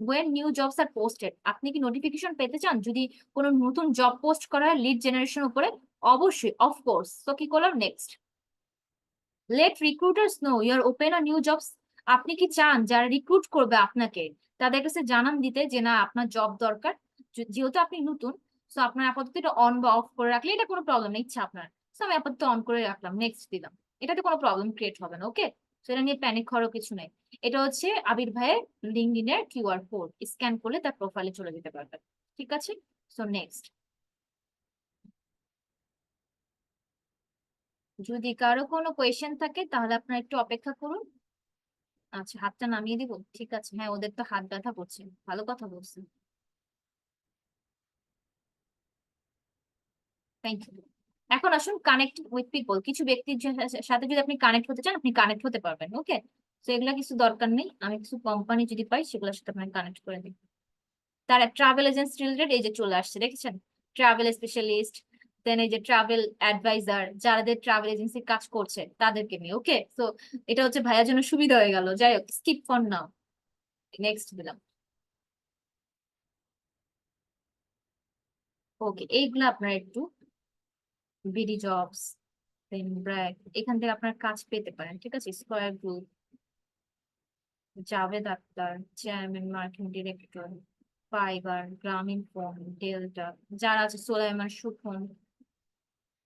when new jobs are posted, আপনি কি নোটিফিকেশন পেতে চান যদি কোনো নতুন জব পোস্ট করা হয় লিড জেনারেশন উপরে? অবশ্যই, অফকোর্স। তো কি করলাম, next. Let recruiters know you are open on new jobs, আপনি কি চান যারা রিক্রুট করবে আপনাকে তাদের কাছে জানান দিতে যে না আপনার জব দরকার, যেহেতু আপনি নতুন, তো আপনার আপাতত এটা অন বা অফ করে রাখলে এটা কোনো প্রবলেম নেই, ইচ্ছা আপনার। তো আমি আপাতত অন করে রাখলাম, নেক্সট দিলাম। এটাতে কোনো প্রবলেম ক্রিয়েট হবে না, ওকে? সেটা নিয়ে প্যানিক হওয়ারও কিছু নেই। এটা হচ্ছে আবির ভাইয়ের লিঙ্কডইন এর কিউআর কোড, স্ক্যান করলে তার প্রোফাইলে চলে যেতে পারবে, ঠিক আছে? So next. যদি কারো কোনো কোয়েশ্চেন থাকে তাহলে আপনারা একটু অপেক্ষা করুন। আচ্ছা, হাতটা নামিয়ে দিব, ঠিক আছে। হ্যাঁ, ওদের তো হাত ব্যথা করছে, ভালো কথা বলছেন, থ্যাংক ইউ। এখন আসুন কানেক্ট উইথ পিপল, কিছু ব্যক্তির সাথে যদি আপনি কানেক্ট হতে চান আপনি কানেক্ট হতে পারবেন, ওকে? তো এগুলা কিছু দরকার নেই, আমি কিছু কোম্পানি যদি পাই সেগুলোর সাথে আপনাকে কানেক্ট করে দিই। তারা ট্রাভেল এজেন্সি রিলেটেড এই যে চলে আসছে, দেখেছেন? ট্রাভেল স্পেশালিস্ট, দেন এই যে ট্রাভেল অ্যাডভাইজার, যাদের ট্রাভেল এজেন্সি কাজ করছে তাদেরকে নিয়ে, ওকে? তো এটা হচ্ছে ভাইয়ার জন্য সুবিধা হয়ে গেল, যাই হোক স্কিপ ফর নাও, নেক্সট দিলাম। ওকে, এইগুলো আপনার একটু বিডি জবস, দেন ব্র্যাক, এখান থেকে আপনার কাজ পেতে পারেন, ঠিক আছে? Square group, Javed Akhtar, chairman marketing director, Fiverr, Grameen phone, Delta, যারা আছে সোলাইমান সুফন,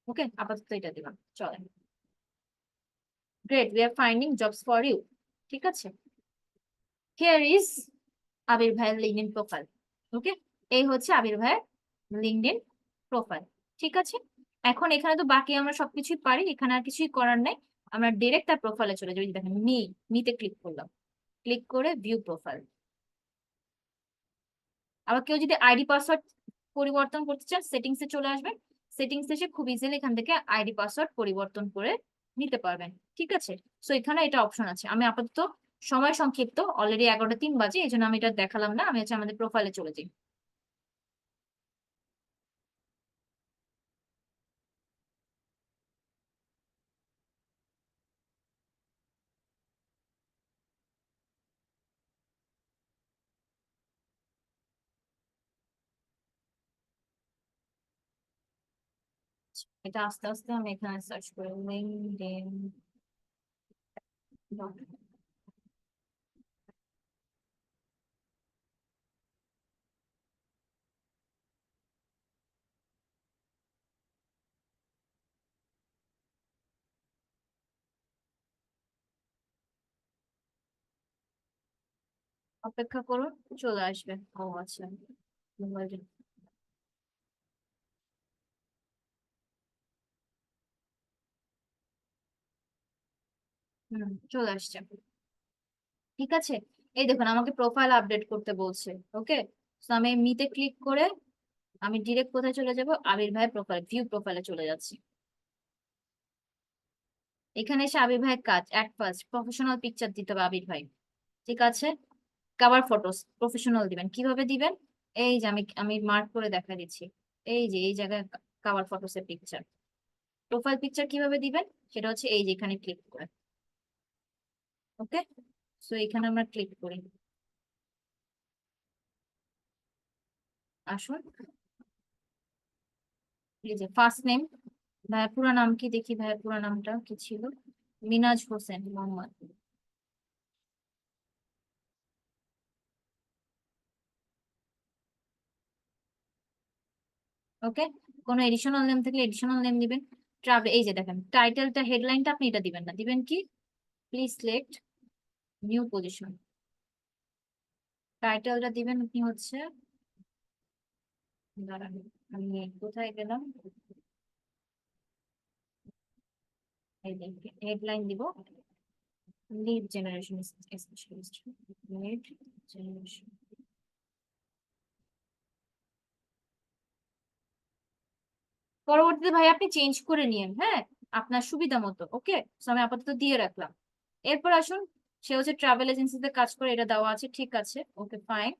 ওকে? আপাতত এটা দিলাম, চলেন। Great, we are finding jobs for you, ঠিক আছে? হিয়ার ইজ আবির ভাইয়ের লিঙ্কডইন প্রোফাইল, ওকে? এই হচ্ছে আবির ভাইয়ের লিঙ্কডইন প্রোফাইল, ঠিক আছে? এখন এখানে তো বাকি আমরা সবকিছুই পারি, এখানে আর কিছুই করার নাই। আমরা ডিরেক্ট তার প্রোফাইলে চলে যাবো, এই যে দেখেন মিতে ক্লিক করলাম, ক্লিক করে ভিউ প্রোফাইল। আবার কেউ যদি আইডি পাসওয়ার্ড পরিবর্তন করতে চান সেটিংস এ চলে আসবেন, সেটিংস এসে খুব ইজিলি এখান থেকে আইডি পাসওয়ার্ড পরিবর্তন করে নিতে পারবেন, ঠিক আছে? সো এখানে এটা অপশন আছে। আমি আপাতত সময় সংক্ষিপ্ত, অলরেডি 11টা 3 বাজে, এই জন্য আমি এটা দেখালাম না, আমি হচ্ছে আমাদের প্রোফাইলে চলে যাই। এটা আস্তে আস্তে আমি এখানে সার্চ করে লিঙ্কডইন, অপেক্ষা করুন, চলে আসবে। ও আচ্ছা, মোবাইল, চলে আসছে, ঠিক আছে? এই দেখুন আমাকে প্রোফাইল আপডেট করতে বলছে, ওকে? তো আমি মিতে ক্লিক করে আমি ডিরেক্ট কোথায় চলে যাব, আবির ভাই প্রোফাইল, ভিউ প্রোফাইলে চলে যাচ্ছি। এখানে এসে আবির ভাইয়ের কাজ, অ্যাট ফার্স্ট প্রফেশনাল পিকচার দিতে হবে আবির ভাই, ঠিক আছে? কভার ফটোস প্রফেশনাল দিবেন, কিভাবে দিবেন? এই যে আমি আমি মার্ক করে দেখা দিচ্ছি, এই যে এই জায়গায় কভার ফটোস এর পিকচার, প্রোফাইল পিকচার কিভাবে দিবেন সেটা হচ্ছে এই যে এখানে ক্লিক করে, ওকে? সো এখানে আমরা ক্লিক করি, আসুন, এই যে ফার্স্ট নেম, ভাইয়ের পুরো নাম কি দেখি, ভাইয়ের পুরো নামটা কি ছিল? মিনাজ হোসেন মোহাম্মদ। ওকে, কোনো এডিশনাল নেম থাকলে এডিশনাল নেম দিবেন। ট্রাভেল, এই যে দেখেন টাইটেলটা, হেডলাইনটা আপনি এটা দিবেন না, দিবেন কি, প্লিজ সিলেক্ট নিউ পজিশন। টাইটেলটা দিবেন আপনি হচ্ছে, দাঁড়ান আমি কোথায় গেলাম, হেডলাইন দিব lead generation specialist, lead generation. পরবর্তীতে ভাই আপনি চেঞ্জ করে নিয়েন, হ্যাঁ, আপনার সুবিধা মতো। ওকে, আমি আপাতত দিয়ে রাখলাম। এরপর আসুন, সে হচ্ছে ট্রাভেল এজেন্সিতে কাজ করে, এটা দেওয়া আছে, ঠিক আছে, ওকে ফাইন।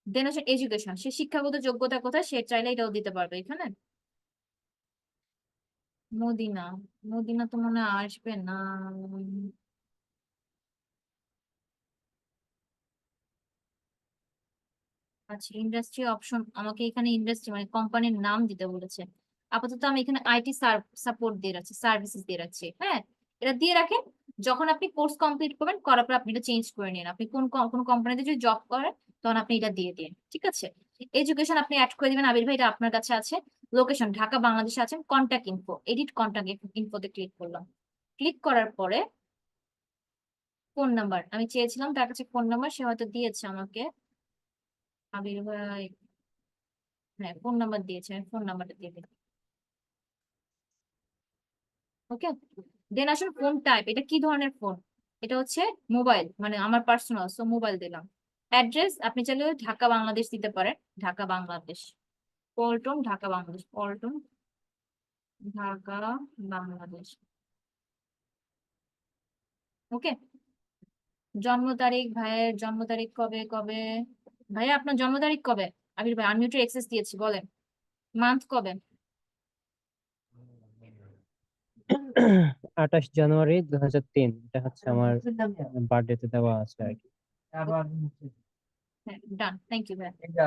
দেন হচ্ছে এডুকেশন, সে শিক্ষাগত যোগ্যতা কোথায়, সে চাইলে এটাও দিতে পারবে এখানে। মদিনা, মদিনা তো মনে হয় আসবে না। আচ্ছা, ইন্ডাস্ট্রি অপশন, আমাকে এখানে ইন্ডাস্ট্রি মানে কোম্পানির নাম দিতে বলেছে। আপাতত আমি এখানে আইটি সাপোর্ট দিয়ে রাখছি, সার্ভিসেস দিয়ে রাখছি, হ্যাঁ, এটা দিয়ে রাখেন। যখন আপনি কোর্স কমপ্লিট করবেন, করার পর আপনি এটা চেঞ্জ করে নিন। আপনি কোন কোম্পানিতে যদি জব করেন, তখন আপনি এটা দিয়ে দিন, ঠিক আছে। এডুকেশন আপনি অ্যাড করে দিবেন, আবির ভাই এটা আপনার কাছে আছে। লোকেশন ঢাকা বাংলাদেশে আছেন। কন্ট্যাক্ট ইনফো, এডিট কন্ট্যাক্ট ইনফোতে ক্লিক করলাম। ক্লিক করার পরে ফোন নাম্বার আমি চেয়েছিলাম, তার কাছে ফোন নাম্বার সে হয়তো দিয়েছে আমাকে, আবির ভাই, হ্যাঁ ফোন নাম্বার দিয়েছে, আমি ফোন নাম্বারটা দিয়ে দিই। ওকে, দেন আসুন ফোন টাইপ, এটা কি ধরনের ফোন, এটা হচ্ছে মোবাইল, মানে আমার পার্সোনাল, সো মোবাইল দিলাম। অ্যাড্রেস আপনি চাইলে ঢাকা বাংলাদেশ দিতে পারেন, ঢাকা বাংলাদেশ, পল্টন ঢাকা বাংলাদেশ, পল্টন ঢাকা বাংলাদেশ। ওকে, জন্ম তারিখ, ভাইয়ের জন্ম তারিখ কবে কবে, ভাইয়া আপনার জন্ম তারিখ কবে? আবির ভাই আনমিউটেড অ্যাক্সেস দিয়েছি, বলেন মান্থ কবে? 28 জানুয়ারি 2003, এটা হচ্ছে আমার বার্থডেতে দেওয়া আছে আর কি। আবার হ্যাঁ ডান, থ্যাংক ইউ ভাই। এটা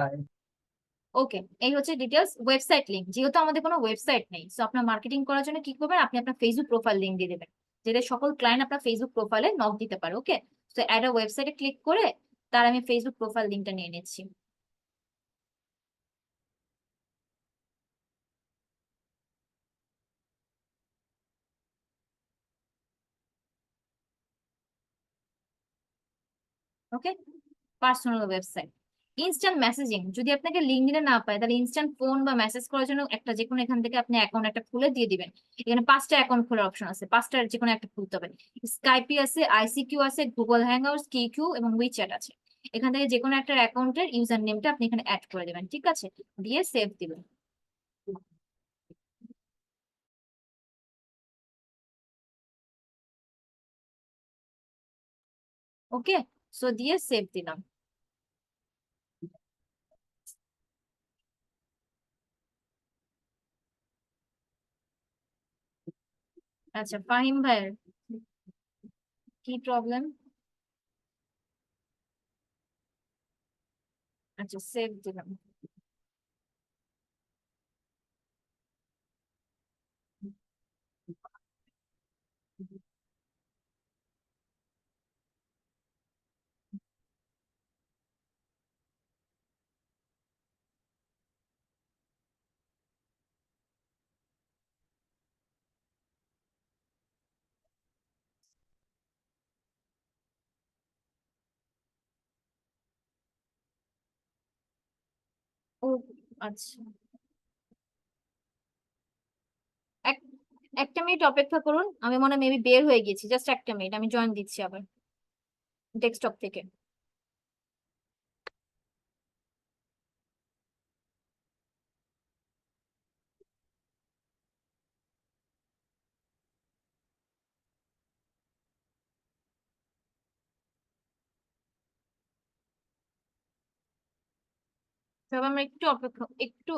ওকে, এই হচ্ছে ডিটেলস। ওয়েবসাইট লিংক, যেহেতু আমাদের কোনো ওয়েবসাইট নেই, সো আপনার মার্কেটিং করার জন্য কি করবেন, আপনি আপনার ফেসবুক প্রোফাইল লিংক দিয়ে দেবেন, যেটা সকল ক্লায়েন্ট আপনার ফেসবুক প্রোফাইলে নক দিতে পারে। ওকে, সো অ্যাড আ ওয়েবসাইটে ক্লিক করে তার আমি ফেসবুক প্রোফাইল লিংকটা নিয়ে নিচ্ছি। ওকে, পার্সোনাল ওয়েবসাইট। ইনস্ট্যান্ট মেসেজিং, যদি আপনাকে লিঙ্কডিনে না পায়, তাহলে ইনস্ট্যান্ট ফোন বা মেসেজ করার জন্য একটা যে কোনো এখান থেকে আপনি অ্যাকাউন্ট একটা খুলে দিয়ে দিবেন। এখানে 5টা অ্যাকাউন্ট খোলার অপশন আছে, 5টার যে কোনো একটা খুলতে হবে। স্কাইপি আছে, আইসিকিউ আছে, গুগল হ্যাংআউটস, কিকিউ এবং উইচ্যাট আছে। এখান থেকে যে কোনো একটা অ্যাকাউন্টের ইউজার নেমটা আপনি এখানে অ্যাড করে দেবেন, ঠিক আছে, দিয়ে সেভ দিবেন। ওকে, সো দিয়ে সেভ দিলাম। আচ্ছা, ফাহিম ভাইয়ের কি প্রবলেম? আচ্ছা, সেভ দিলাম। ও আচ্ছা, এক একটা মিনিট অপেক্ষা করুন, আমি মনে মেবি বের হয়ে গেছি, জাস্ট একটা মিনিট, আমি জয়েন দিচ্ছি আবার ডেস্কটপ থেকে। সব আমরা একটু অপেক্ষা, একটু